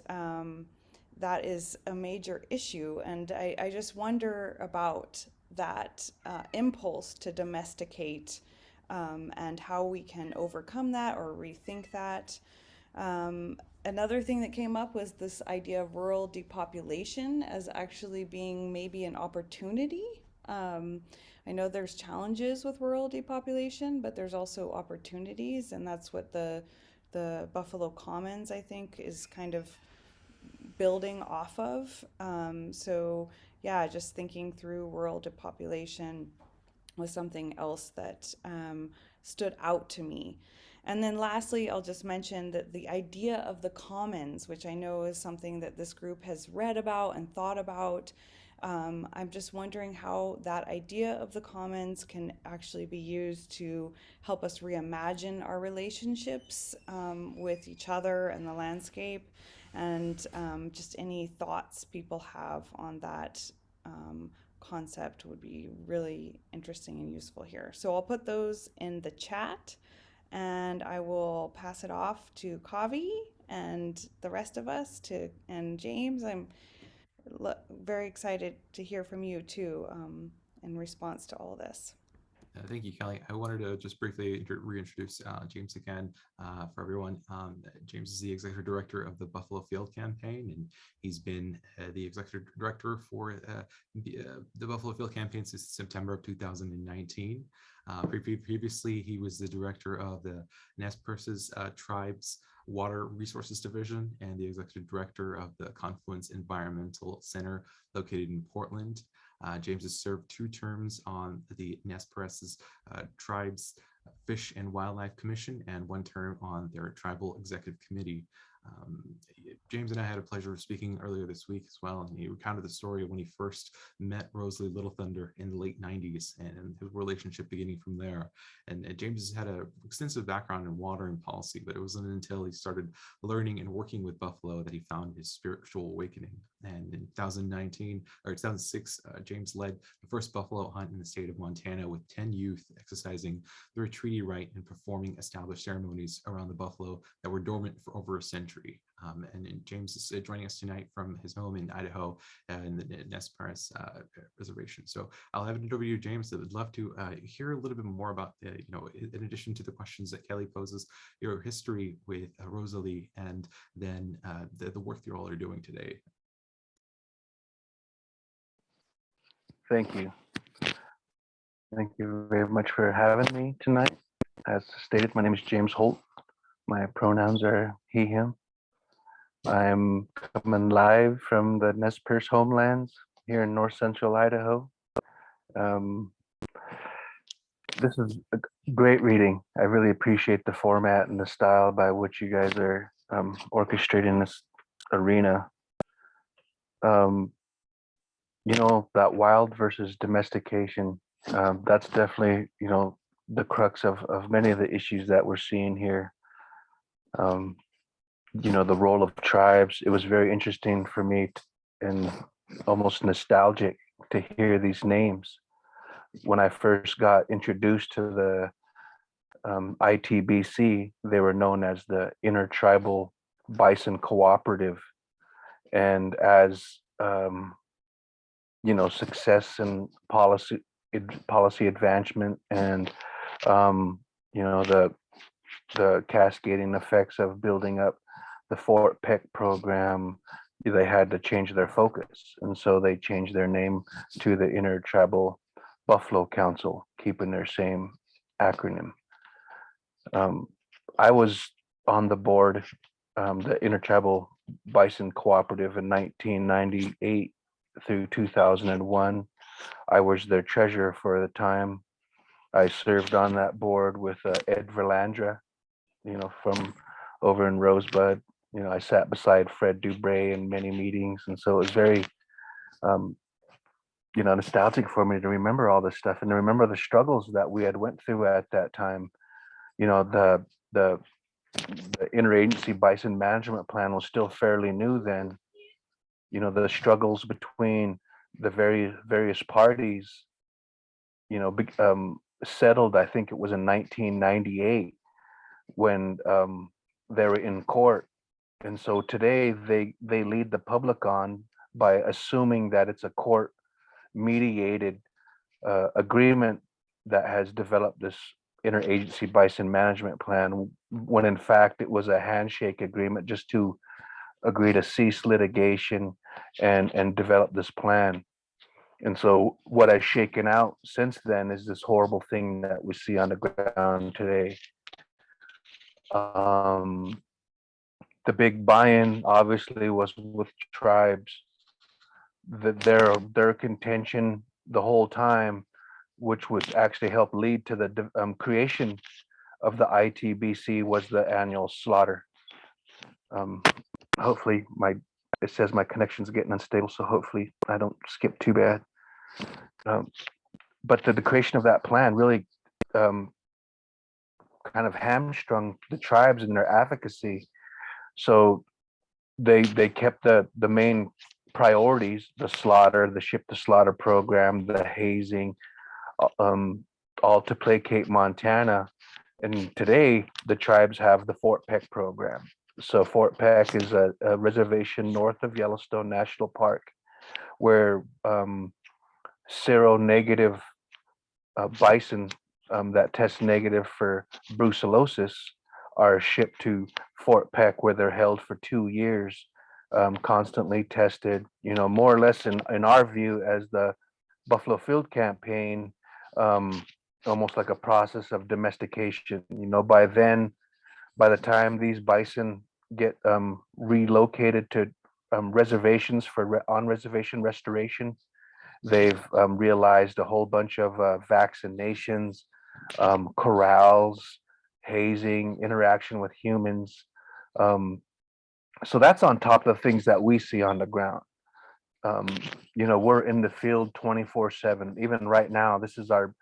that is a major issue. And I just wonder about that impulse to domesticate and how we can overcome that or rethink that. Another thing that came up was this idea of rural depopulation as actually being maybe an opportunity. I know there's challenges with rural depopulation, but there's also opportunities, and that's what the Buffalo Commons, I think, is kind of building off of. So yeah, just thinking through rural depopulation was something else that stood out to me. And then lastly, I'll just mention that the idea of the commons, which I know is something that this group has read about and thought about, I'm just wondering how that idea of the commons can actually be used to help us reimagine our relationships with each other and the landscape, and just any thoughts people have on that concept would be really interesting and useful here. So I'll put those in the chat, and I will pass it off to Kavi and the rest of us and James. I'm very excited to hear from you too in response to all this. Thank you, Kelly. I wanted to just briefly reintroduce James again for everyone. James is the executive director of the Buffalo Field Campaign, and he's been the executive director for the Buffalo Field Campaign since September of 2019. Previously, he was the director of the Nez Perces Tribes Water Resources Division and the executive director of the Confluence Environmental Center located in Portland. James has served 2 terms on the Nez Perces Tribes Fish and Wildlife Commission and 1 term on their Tribal Executive Committee. James and I had a pleasure of speaking earlier this week as well, and he recounted the story of when he first met Rosalie Little Thunder in the late 90s and his relationship beginning from there. And James has had an extensive background in water and policy, but it wasn't until he started learning and working with buffalo that he found his spiritual awakening. And in 2006, James led the first buffalo hunt in the state of Montana with 10 youth exercising their treaty right and performing established ceremonies around the buffalo that were dormant for over a century. country. And James is joining us tonight from his home in Idaho in the Nez Perce Reservation. So I'll have it over to you, James. I'd love to hear a little bit more about, in addition to the questions that Kelly poses, your history with Rosalie, and then the work you all are doing today. Thank you. Thank you very much for having me tonight. As stated, my name is James Holt. My pronouns are he, him. I'm coming live from the Nez Perce homelands here in north central Idaho. This is a great reading. I really appreciate the format and the style by which you guys are orchestrating this arena. That wild versus domestication, that's definitely, the crux of many of the issues that we're seeing here. The role of tribes. It was very interesting for me and almost nostalgic to hear these names. When I first got introduced to the ITBC, they were known as the Intertribal Bison Cooperative. And as success and policy advancement and the cascading effects of building up the Fort Peck program, they had to change their focus. And so they changed their name to the Intertribal Buffalo Council, keeping their same acronym. I was on the board, the Intertribal Bison Cooperative in 1998 through 2001. I was their treasurer for the time. I served on that board with Ed Verlandra, from over in Rosebud. I sat beside Fred Dubray in many meetings. And so it was very, nostalgic for me to remember all this stuff and to remember the struggles that we had went through at that time. The interagency bison management plan was still fairly new then. The struggles between the various parties, settled, I think it was in 1998 when they were in court. And so today they lead the public on by assuming that it's a court mediated agreement that has developed this interagency bison management plan, when in fact it was a handshake agreement just to agree to cease litigation and develop this plan. And so what has shaken out since then is this horrible thing that we see on the ground today. The big buy-in obviously was with tribes. Their contention the whole time, which would actually help lead to the creation of the ITBC, was the annual slaughter. Hopefully it says my connection's getting unstable, so hopefully I don't skip too bad. But the creation of that plan really kind of hamstrung the tribes in their advocacy. So they kept the main priorities: the slaughter, the ship to slaughter program, the hazing, all to placate Montana. And today the tribes have the Fort Peck program. So Fort Peck is a reservation north of Yellowstone National Park, where seronegative bison that test negative for brucellosis are shipped to Fort Peck, where they're held for 2 years, constantly tested, more or less in our view as the Buffalo Field Campaign, almost like a process of domestication. By the time these bison get relocated to reservations for on-reservation restoration, they've realized a whole bunch of vaccinations, corrals, hazing, interaction with humans. So that's on top of the things that we see on the ground. We're in the field 24/7. Even right now, this is our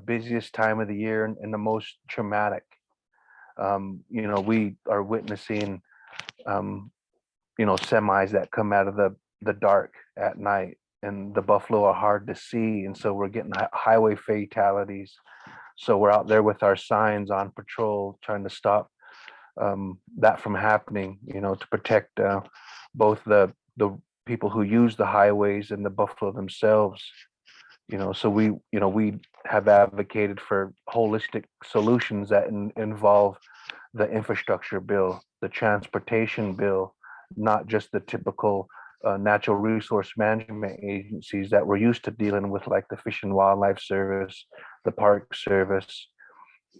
busiest time of the year and the most traumatic. We are witnessing, semis that come out of the dark at night, and the buffalo are hard to see. And so we're getting highway fatalities. So we're out there with our signs on patrol, trying to stop that from happening, to protect both the people who use the highways and the buffalo themselves. So we have advocated for holistic solutions that involve the infrastructure bill, the transportation bill, not just the typical natural resource management agencies that we're used to dealing with, like the Fish and Wildlife Service, the Park Service,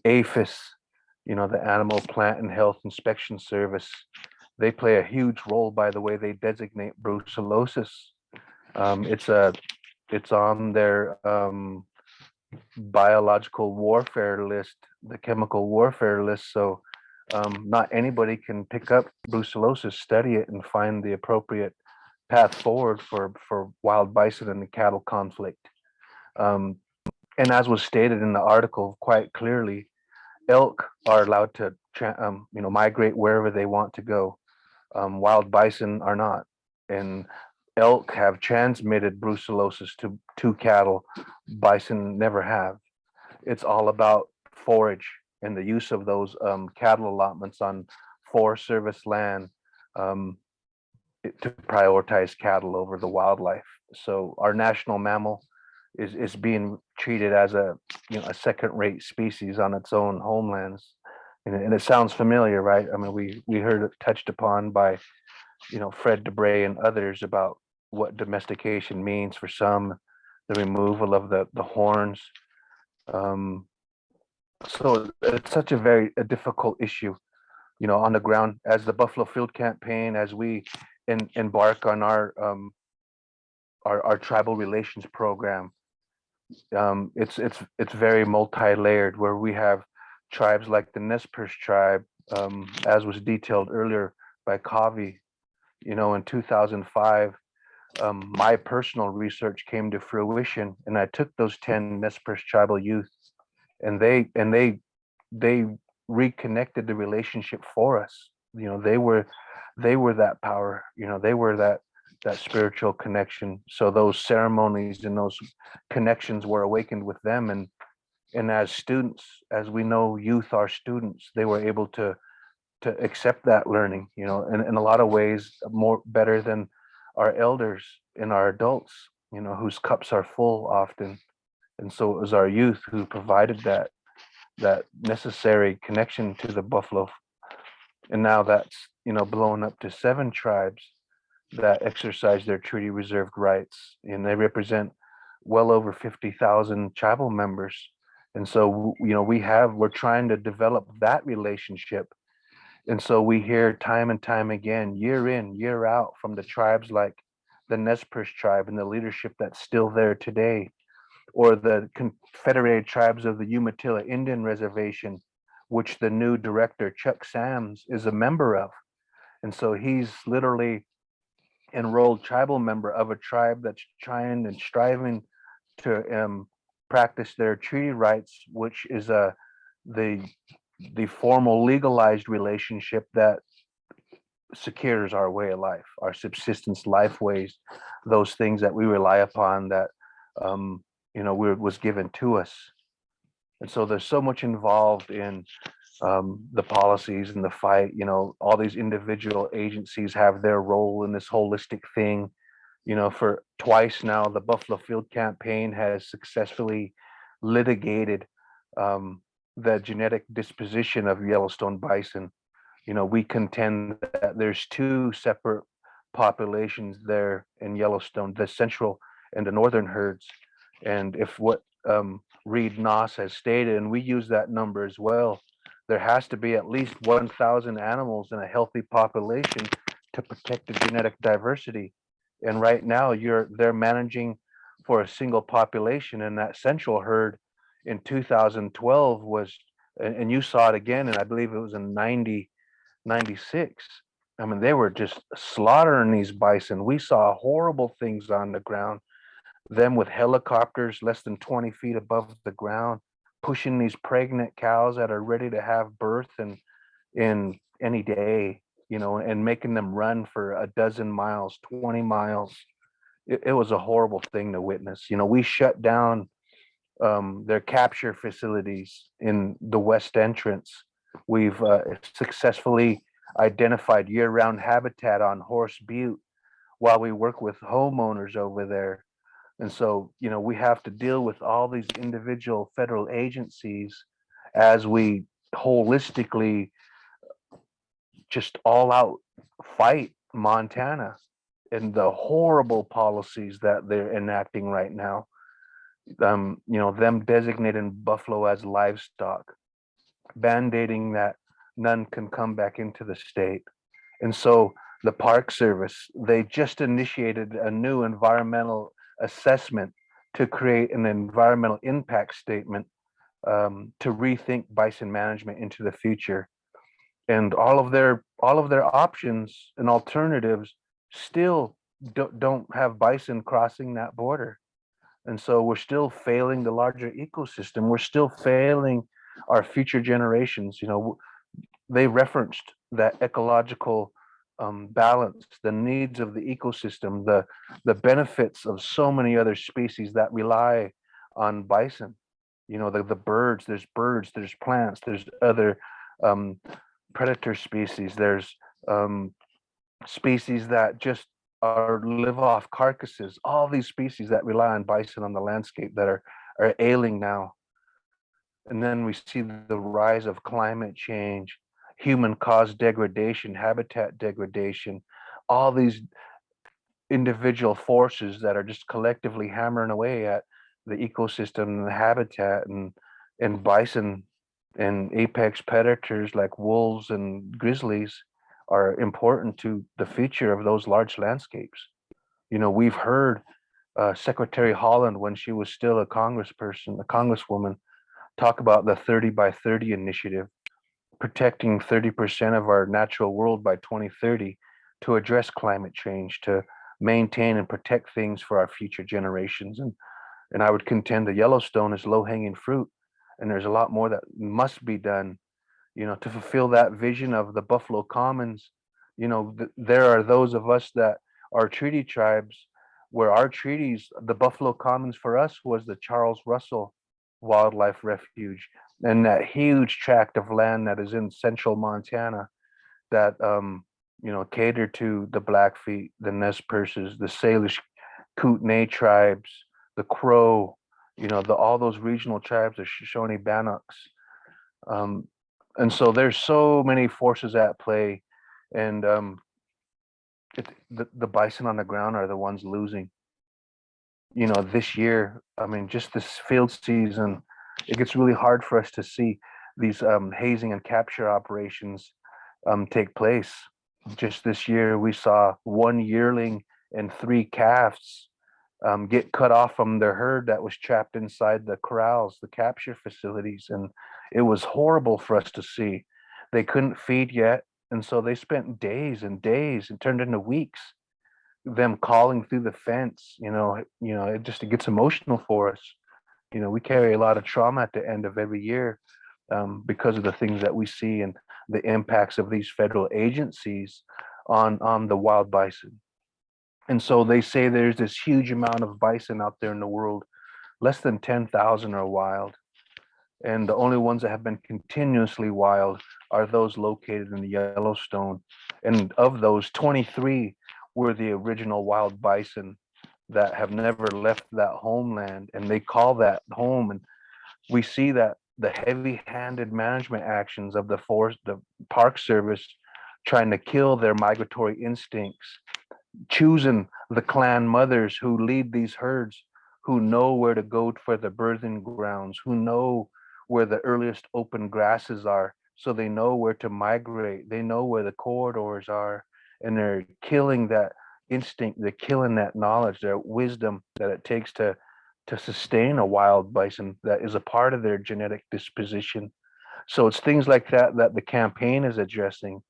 APHIS, the Animal Plant and Health Inspection Service. They play a huge role by the way they designate brucellosis. It's on their biological warfare list, the chemical warfare list. So not anybody can pick up brucellosis, study it, and find the appropriate path forward for wild bison and the cattle conflict. And as was stated in the article quite clearly, elk are allowed to migrate wherever they want to go. Wild bison are not, and elk have transmitted brucellosis to cattle. Bison never have. It's all about forage and the use of those cattle allotments on Forest Service land to prioritize cattle over the wildlife. So our national mammal is being treated as a second-rate species on its own homelands, and it sounds familiar, right? I mean, we heard it touched upon by Fred Debray and others about what domestication means for some, the removal of the horns. So it's such a difficult issue, on the ground as the Buffalo Field Campaign, as we embark on our tribal relations program. It's very multi-layered, where we have tribes like the Nez Perce tribe, as was detailed earlier by Kavi. In 2005, my personal research came to fruition, and I took those 10 Nez Perce tribal youth, and they reconnected the relationship for us. They were that power. They were that spiritual connection. So those ceremonies and those connections were awakened with them, and as students, as we know, youth are students, they were able to accept that learning, and in a lot of ways more better than our elders and our adults, whose cups are full often. And so it was our youth who provided that necessary connection to the buffalo. And now that's blown up to 7 tribes that exercise their treaty reserved rights, and they represent well over 50,000 tribal members. And so we're trying to develop that relationship. And so we hear time and time again, year in, year out, from the tribes like the Nez Perce tribe and the leadership that's still there today, or the Confederated Tribes of the Umatilla Indian Reservation, which the new director, Chuck Sams, is a member of. And so he's literally enrolled tribal member of a tribe that's trying and striving to practice their treaty rights, which is the formal legalized relationship that secures our way of life, our subsistence life ways, those things that we rely upon that was given to us. And so there's so much involved in the policies and the fight. All these individual agencies have their role in this holistic thing. For twice now, the Buffalo Field Campaign has successfully litigated the genetic disposition of Yellowstone bison. We contend that there's 2 separate populations there in Yellowstone, the central and the northern herds. And if what Reed Noss has stated, and we use that number as well, there has to be at least 1,000 animals in a healthy population to protect the genetic diversity. And right now they're managing for a single population, and that central herd in 2012 was, and you saw it again, and I believe it was in 96. I mean, they were just slaughtering these bison. We saw horrible things on the ground, them with helicopters less than 20 feet above the ground, pushing these pregnant cows that are ready to have birth and in any day, and making them run for a dozen miles, 20 miles. It was a horrible thing to witness. We shut down their capture facilities in the west entrance We've successfully identified year-round habitat on Horse Butte while we work with homeowners over there. And so, we have to deal with all these individual federal agencies as we holistically just all out fight Montana and the horrible policies that they're enacting right now. Them designating buffalo as livestock, mandating that none can come back into the state. And so the Park Service, they just initiated a new environmental assessment to create an environmental impact statement to rethink bison management into the future. And all of their options and alternatives still don't have bison crossing that border. And so we're still failing the larger ecosystem. We're still failing our future generations. They referenced that ecological balance, the needs of the ecosystem, the benefits of so many other species that rely on bison. The birds, there's plants, there's other um, predator species, there's species that just live off carcasses, all these species that rely on bison on the landscape that are ailing now. And then we see the rise of climate change, human caused degradation, habitat degradation, all these individual forces that are just collectively hammering away at the ecosystem and the habitat, and bison and apex predators like wolves and grizzlies are important to the future of those large landscapes. We've heard Secretary Holland, when she was still a congressperson, a congresswoman, talk about the 30 by 30 initiative, protecting 30% of our natural world by 2030 to address climate change, to maintain and protect things for our future generations. And I would contend the Yellowstone is low-hanging fruit, and there's a lot more that must be done, to fulfill that vision of the Buffalo Commons. There are those of us that are treaty tribes, where our treaties, the Buffalo Commons for us was the Charles Russell Wildlife Refuge, and that huge tract of land that is in central Montana that cater to the Blackfeet, the Nez Perces, the Salish Kootenai tribes, the Crow, all those regional tribes, the Shoshone Bannocks. And so there's so many forces at play, and the bison on the ground are the ones losing. This year, I mean, just this field season, it gets really hard for us to see these hazing and capture operations take place. Just this year, we saw one yearling and three calves get cut off from their herd that was trapped inside the corrals, the capture facilities. And it was horrible for us to see. They couldn't feed yet. And so they spent days and days, and turned into weeks, them calling through the fence. It gets emotional for us. We carry a lot of trauma at the end of every year because of the things that we see and the impacts of these federal agencies on the wild bison. And so they say there's this huge amount of bison out there in the world. Less than 10,000 are wild. And the only ones that have been continuously wild are those located in the Yellowstone. And of those, 23 were the original wild bison that have never left that homeland, and they call that home. And we see that the heavy-handed management actions of the Park Service, trying to kill their migratory instincts, choosing the clan mothers who lead these herds, who know where to go for the birthing grounds, who know where the earliest open grasses are, so they know where to migrate, they know where the corridors are, and they're killing that instinct, they're killing that knowledge, their wisdom that it takes to sustain a wild bison that is a part of their genetic disposition. So it's things like that that the campaign is addressing.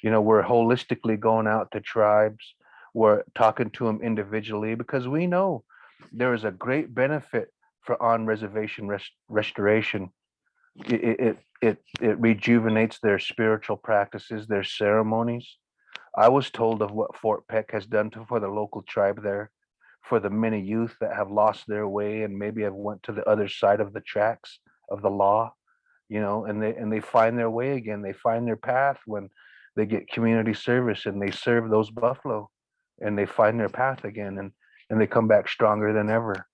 We're holistically going out to tribes, we're talking to them individually, because we know there is a great benefit for on-reservation restoration. It rejuvenates their spiritual practices, their ceremonies. I was told of what Fort Peck has done for the local tribe there, for the many youth that have lost their way and maybe have went to the other side of the tracks of the law. and they find their way again. They find their path when they get community service and they serve those buffalo, and they find their path again, and they come back stronger than ever.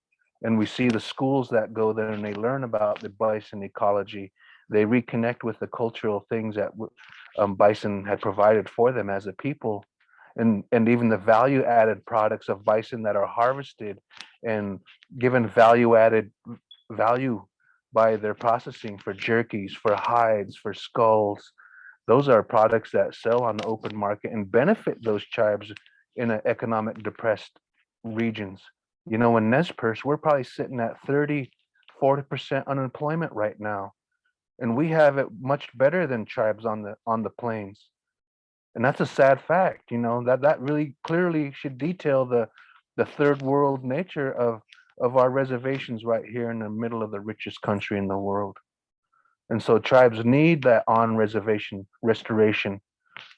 And we see the schools that go there and they learn about the bison ecology. They reconnect with the cultural things that bison had provided for them as a people, and even the value added products of bison that are harvested and given value by their processing for jerkies, for hides, for skulls. Those are products that sell on the open market and benefit those tribes in an economic depressed regions. In Nez Perce, we're probably sitting at 30-40% unemployment right now. And we have it much better than tribes on the plains. And that's a sad fact, that really clearly should detail the third world nature of our reservations right here in the middle of the richest country in the world. And so tribes need that on reservation restoration.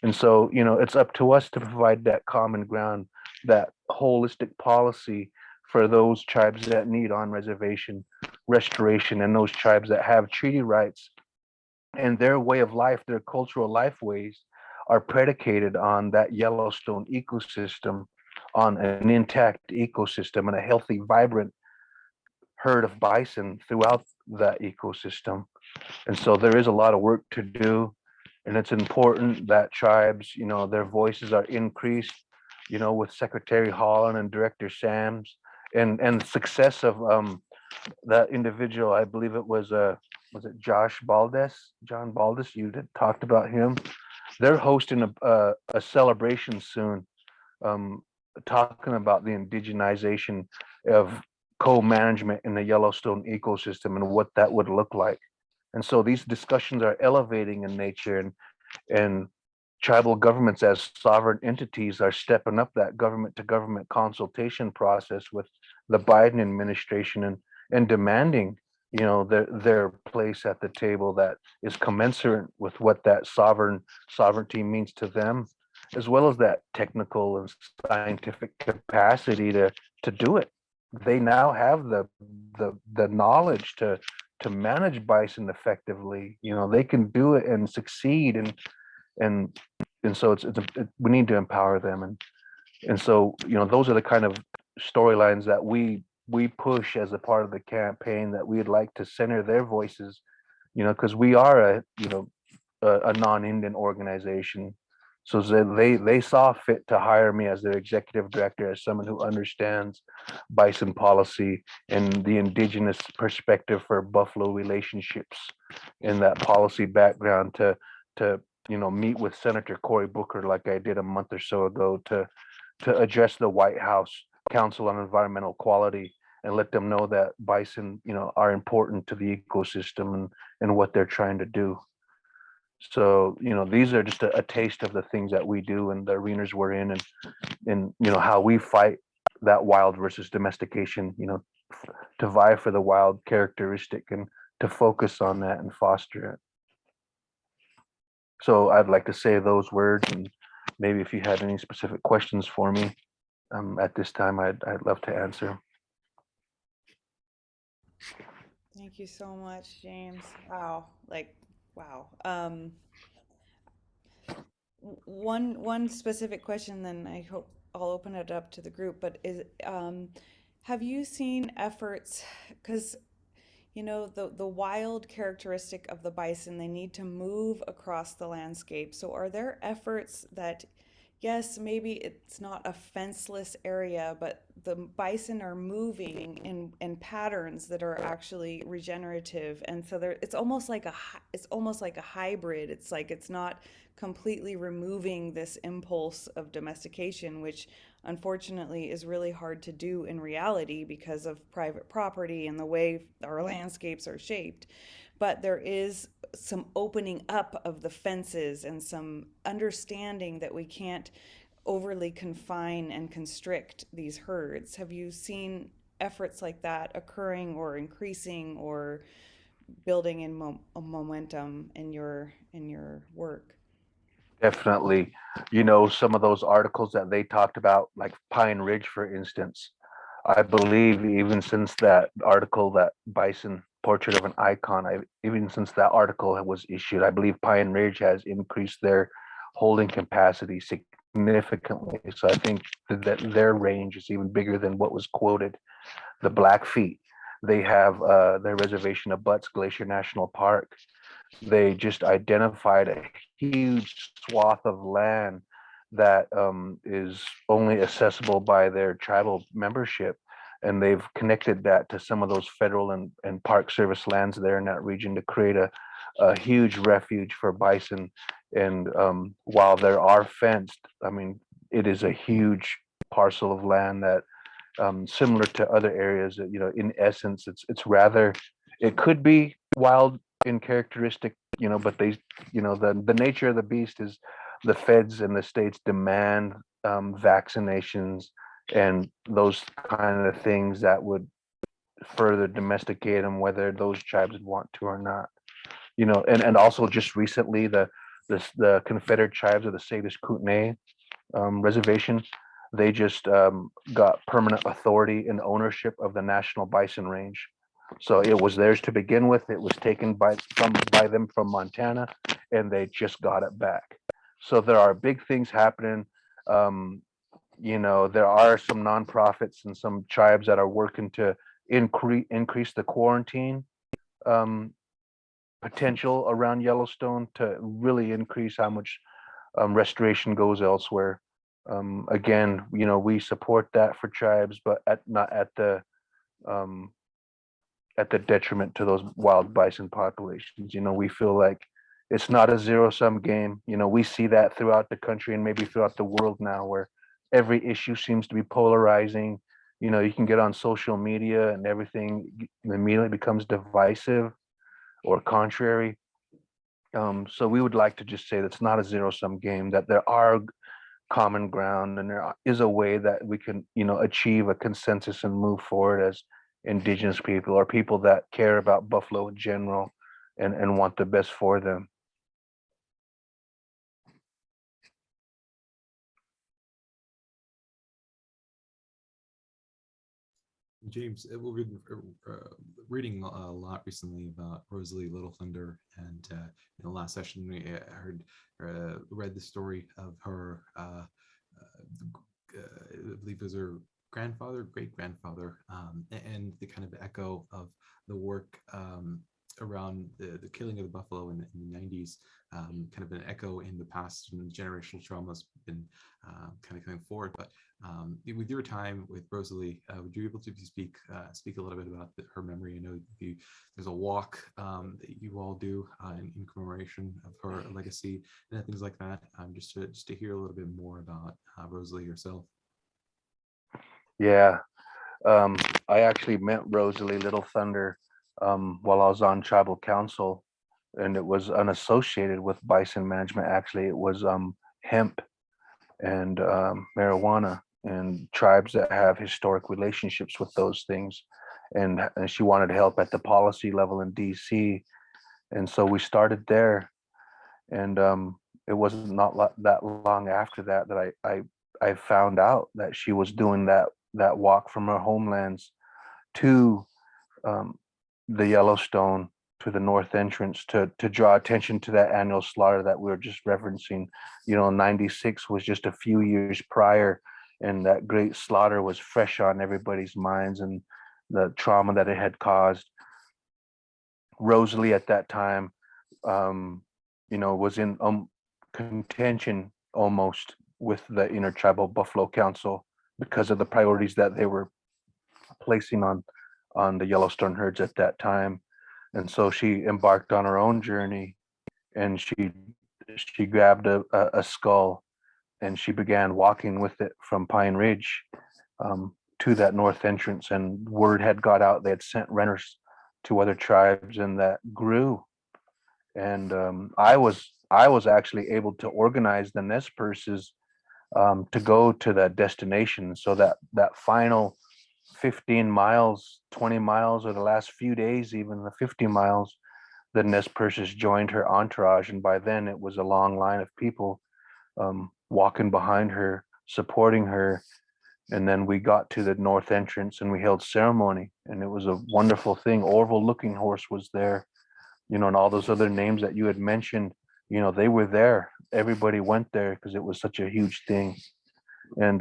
And so, it's up to us to provide that common ground, that holistic policy for those tribes that need on reservation restoration, and those tribes that have treaty rights, and their way of life, their cultural lifeways are predicated on that Yellowstone ecosystem, on an intact ecosystem and a healthy, vibrant herd of bison throughout that ecosystem. And so there is a lot of work to do. And it's important that tribes, their voices are increased, with Secretary Holland and Director Sams, and the success of that individual. I believe it was it John Baldes? You had talked about him. They're hosting a celebration soon, talking about the indigenization of co-management in the Yellowstone ecosystem and what that would look like. And so these discussions are elevating in nature, and tribal governments as sovereign entities are stepping up that government to government consultation process with the Biden administration, and demanding, their place at the table that is commensurate with what that sovereignty means to them, as well as that technical and scientific capacity to do it. They now have the knowledge to manage bison effectively. They can do it and succeed, and so we need to empower them, and so those are the kind of storylines that we push as a part of the campaign, that we'd like to center their voices, because we are a non-Indian organization. So they saw fit to hire me as their executive director, as someone who understands bison policy and the indigenous perspective for buffalo relationships, in that policy background, to meet with Senator Cory Booker, like I did a month or so ago, to address the White House Council on Environmental Quality and let them know that bison, are important to the ecosystem and what they're trying to do. So, these are just a taste of the things that we do and the arenas we're in, and how we fight that wild versus domestication, to vie for the wild characteristic and to focus on that and foster it. So I'd like to say those words, and maybe if you had any specific questions for me at this time, I'd love to answer. Thank you so much, James. Wow. Wow. One specific question, then I hope I'll open it up to the group, but have you seen efforts, because the wild characteristic of the bison, they need to move across the landscape. So are there efforts that, yes, maybe it's not a fenceless area, but the bison are moving in patterns that are actually regenerative, and so it's almost like a hybrid. It's like it's not completely removing this impulse of domestication, which unfortunately is really hard to do in reality because of private property and the way our landscapes are shaped. But there is some opening up of the fences and some understanding that we can't overly confine and constrict these herds. Have you seen efforts like that occurring or increasing or building in momentum in your work? Definitely. Some of those articles that they talked about, like Pine Ridge, for instance, I believe even since that article that Bison portrait of an icon. Even since that article was issued, I believe Pine Ridge has increased their holding capacity significantly. So I think that their range is even bigger than what was quoted. The Blackfeet, they have their reservation abuts Glacier National Park. They just identified a huge swath of land that is only accessible by their tribal membership. And they've connected that to some of those federal and park service lands there in that region to create a huge refuge for bison. And while there are fenced, I mean, it is a huge parcel of land that similar to other areas that, you know, in essence, it's rather, it could be wild in characteristic, you know, but they, you know, the nature of the beast is the feds and the states demand vaccinations and those kind of things that would further domesticate them, whether those tribes would want to or not. You know, and also just recently the Confederate tribes of the Salish Kootenai reservation, they just got permanent authority and ownership of the National Bison Range. So it was theirs to begin with. It was taken by them from Montana, and they just got it back. So there are big things happening. You know, there are some nonprofits and some tribes that are working to increase the quarantine potential around Yellowstone to really increase how much restoration goes elsewhere. Again, you know, we support that for tribes, but not um, at the detriment to those wild bison populations. You know, we feel like it's not a zero-sum game. You know, we see that throughout the country and maybe throughout the world now, where every issue seems to be polarizing. You know, you can get on social media and everything immediately becomes divisive or contrary. So we would like to just say that's not a zero-sum game, that there are common ground and there is a way that we can, you know, achieve a consensus and move forward as indigenous people or people that care about buffalo in general and want the best for them. James, we've been reading a lot recently about Rosalie Little Thunder, and in the last session we read the story of her, I believe it was her grandfather, great grandfather, and the kind of echo of the work around the killing of the buffalo in the 90s, kind of an echo in the past, and generational trauma has been kind of coming forward. But with your time with Rosalie, would you be able to speak a little bit about her memory? I know there's a walk that you all do in commemoration of her legacy and things like that. Just to hear a little bit more about Rosalie herself. Yeah, I actually met Rosalie Little Thunder while I was on tribal council, and it was unassociated with bison management. Actually, it was hemp and marijuana and tribes that have historic relationships with those things. And she wanted help at the policy level in DC. And so we started there. And it wasn't that long after that I found out that she was doing that walk from her homelands to the Yellowstone, to the north entrance, to draw attention to that annual slaughter that we were just referencing. You know, 96 was just a few years prior, and that great slaughter was fresh on everybody's minds and the trauma that it had caused. Rosalie at that time, you know, was in contention almost with the Intertribal Buffalo Council because of the priorities that they were placing on the Yellowstone herds at that time. And so she embarked on her own journey, and she grabbed a skull and she began walking with it from Pine Ridge to that north entrance. And word had got out; they had sent runners to other tribes, and that grew. And I was actually able to organize the Nez Perces to go to that destination, so that final 15 miles, 20 miles, or the last few days, even the 50 miles, the Nez Perces joined her entourage. And by then it was a long line of people walking behind her, supporting her. And then we got to the north entrance and we held ceremony, and it was a wonderful thing. Orville Looking Horse was there, and all those other names that you had mentioned, they were there. Everybody went there because it was such a huge thing. And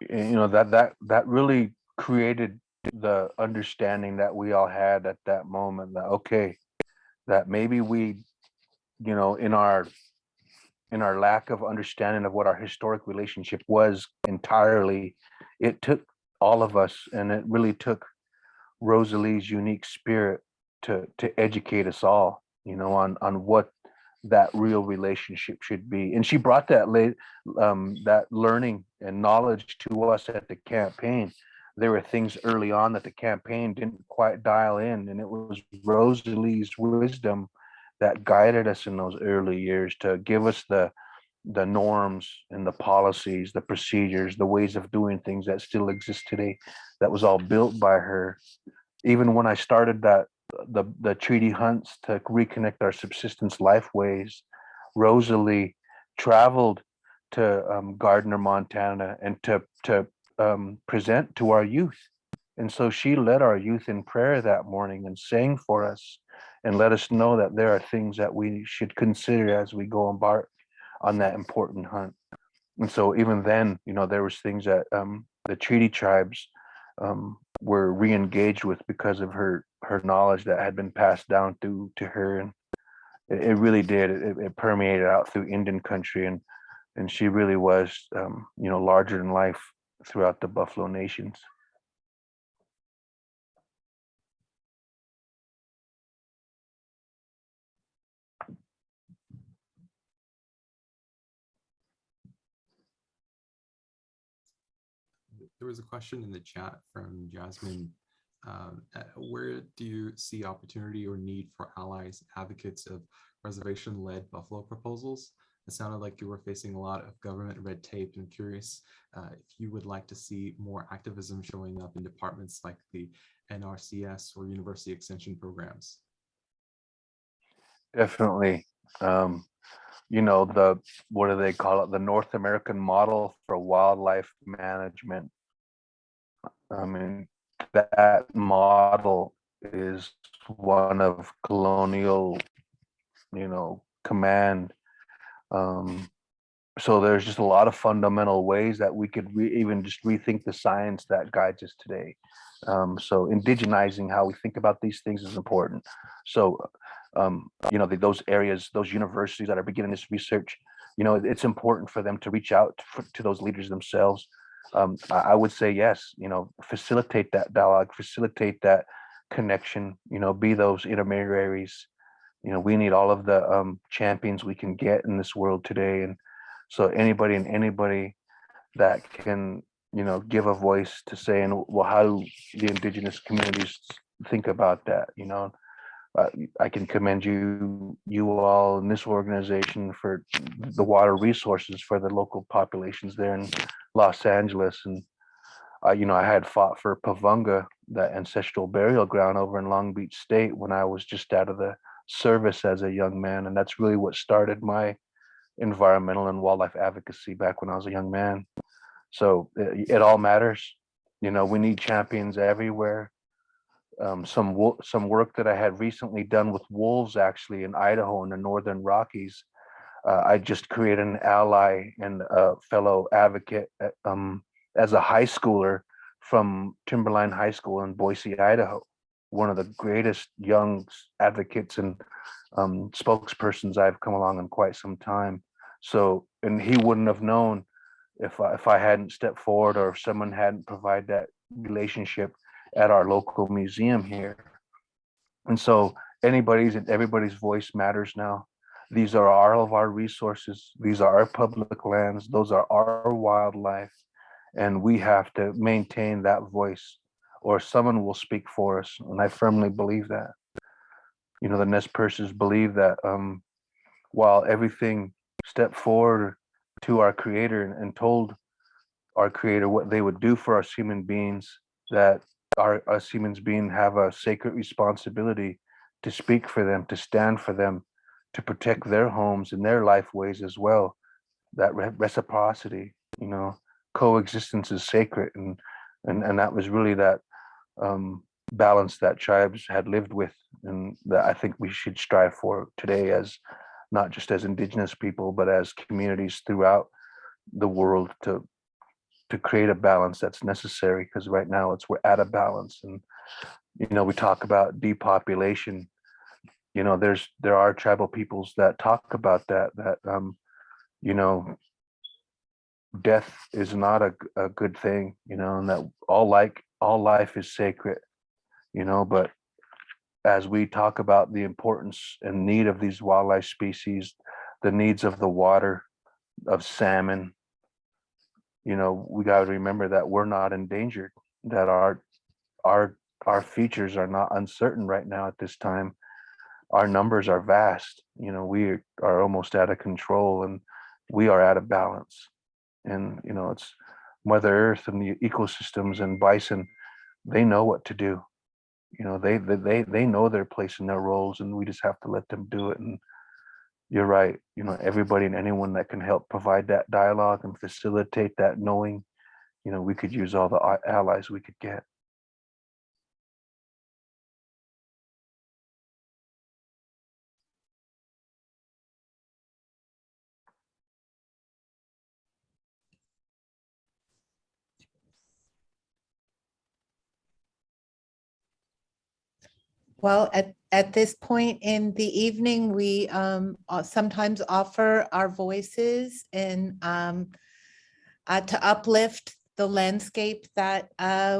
that really created the understanding that we all had at that moment, that okay, that maybe we, in our lack of understanding of what our historic relationship was entirely, it took all of us, and it really took Rosalie's unique spirit to educate us all, on what that real relationship should be. And she brought that learning and knowledge to us at the campaign. There were things early on that the campaign didn't quite dial in, and it was Rosalie's wisdom that guided us in those early years to give us the norms and the policies, the procedures, the ways of doing things that still exist today. That was all built by her. Even when I started the treaty hunts to reconnect our subsistence lifeways, Rosalie traveled to Gardner, Montana, and to present to our youth. And so she led our youth in prayer that morning and sang for us and let us know that there are things that we should consider as we go embark on that important hunt. And so even then, there was things that the treaty tribes were re-engaged with because of her knowledge that had been passed down through to her. And it really did. It permeated out through Indian country, and she really was, larger than life throughout the Buffalo Nations. There was a question in the chat from Jasmine. Where do you see opportunity or need for allies, advocates of reservation-led Buffalo proposals? It sounded like you were facing a lot of government red tape. I'm curious if you would like to see more activism showing up in departments like the NRCS or university extension programs. Definitely. What do they call it? The North American model for wildlife management. I mean, that model is one of colonial, command. So there's just a lot of fundamental ways that we could even just rethink the science that guides us today. So indigenizing how we think about these things is important. So, those areas, those universities that are beginning this research, it's important for them to reach out to those leaders themselves. I would say yes, facilitate that dialogue, facilitate that connection, be those intermediaries. We need all of the champions we can get in this world today. And so anybody that can, give a voice to saying, well, how do the indigenous communities think about that? I can commend you all in this organization for the water resources for the local populations there in Los Angeles. And I had fought for Pavunga, that ancestral burial ground over in Long Beach State, when I was just out of the service as a young man. And that's really what started my environmental and wildlife advocacy back when I was a young man. So it all matters. We need champions everywhere. Some work that I had recently done with wolves, actually, in Idaho in the Northern Rockies. I just created an ally and a fellow advocate as a high schooler from Timberline High School in Boise, Idaho. One of the greatest young advocates and spokespersons I've come along in quite some time. So, and he wouldn't have known if I hadn't stepped forward, or if someone hadn't provided that relationship at our local museum here. And so anybody's and everybody's voice matters now. These are all of our resources. These are our public lands. Those are our wildlife. And we have to maintain that voice, or someone will speak for us. And I firmly believe that. The Nez Perces believe that while everything stepped forward to our creator and told our creator what they would do for us human beings, that us humans beings have a sacred responsibility to speak for them, to stand for them, to protect their homes and their life ways as well. That reciprocity, coexistence is sacred, and that was really that balance that tribes had lived with, and that I think we should strive for today, as not just as indigenous people, but as communities throughout the world, to create a balance that's necessary, because right now we're at a balance. And we talk about depopulation. There are tribal peoples that talk about that you know death is not a good thing, and that all life is sacred, but as we talk about the importance and need of these wildlife species, the needs of the water, of salmon, we got to remember that we're not endangered, that our futures are not uncertain right now at this time. Our numbers are vast. We are almost out of control, and we are out of balance. And it's Mother Earth and the ecosystems and bison. They know what to do. They know their place and their roles, and we just have to let them do it. And you're right. Everybody and anyone that can help provide that dialogue and facilitate that knowing, we could use all the allies we could get. Well, at this point in the evening, we sometimes offer our voices and to uplift the landscape that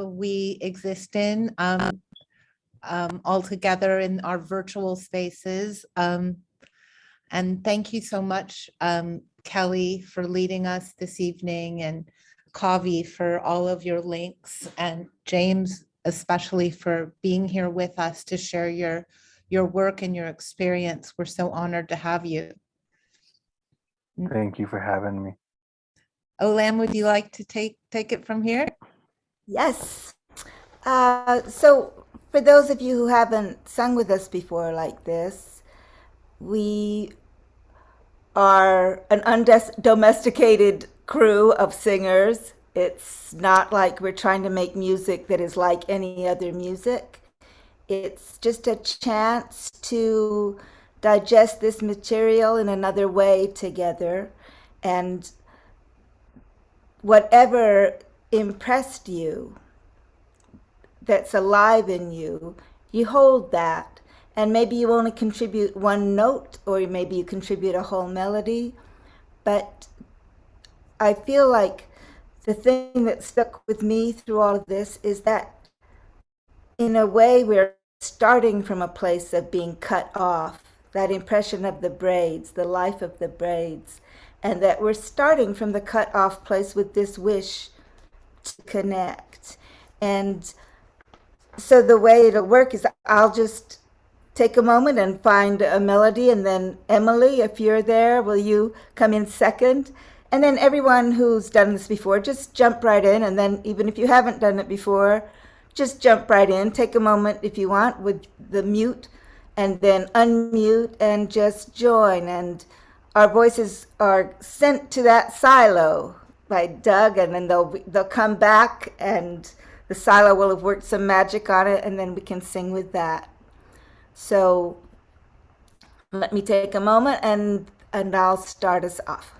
we exist in, all together in our virtual spaces. And thank you so much, Kelly, for leading us this evening, and Kavi for all of your links, and James especially for being here with us to share your work and your experience. We're so honored to have you. Thank you for having me. Olam, would you like to take it from here? Yes. So for those of you who haven't sung with us before like this, we are an undomesticated crew of singers. It's not like we're trying to make music that is like any other music. It's just a chance to digest this material in another way together. And whatever impressed you, that's alive in you, you hold that. And maybe you only contribute one note, or maybe you contribute a whole melody. But I feel like the thing that stuck with me through all of this is that, in a way, we're starting from a place of being cut off, that impression of the braids, the life of the braids, and that we're starting from the cut off place with this wish to connect. And so the way it'll work is I'll just take a moment and find a melody, and then Emily, if you're there, will you come in second? And then everyone who's done this before, just jump right in. And then even if you haven't done it before, just jump right in. Take a moment if you want with the mute, and then unmute and just join. And our voices are sent to that silo by Doug, and then they'll come back, and the silo will have worked some magic on it, and then we can sing with that. So let me take a moment, and I'll start us off.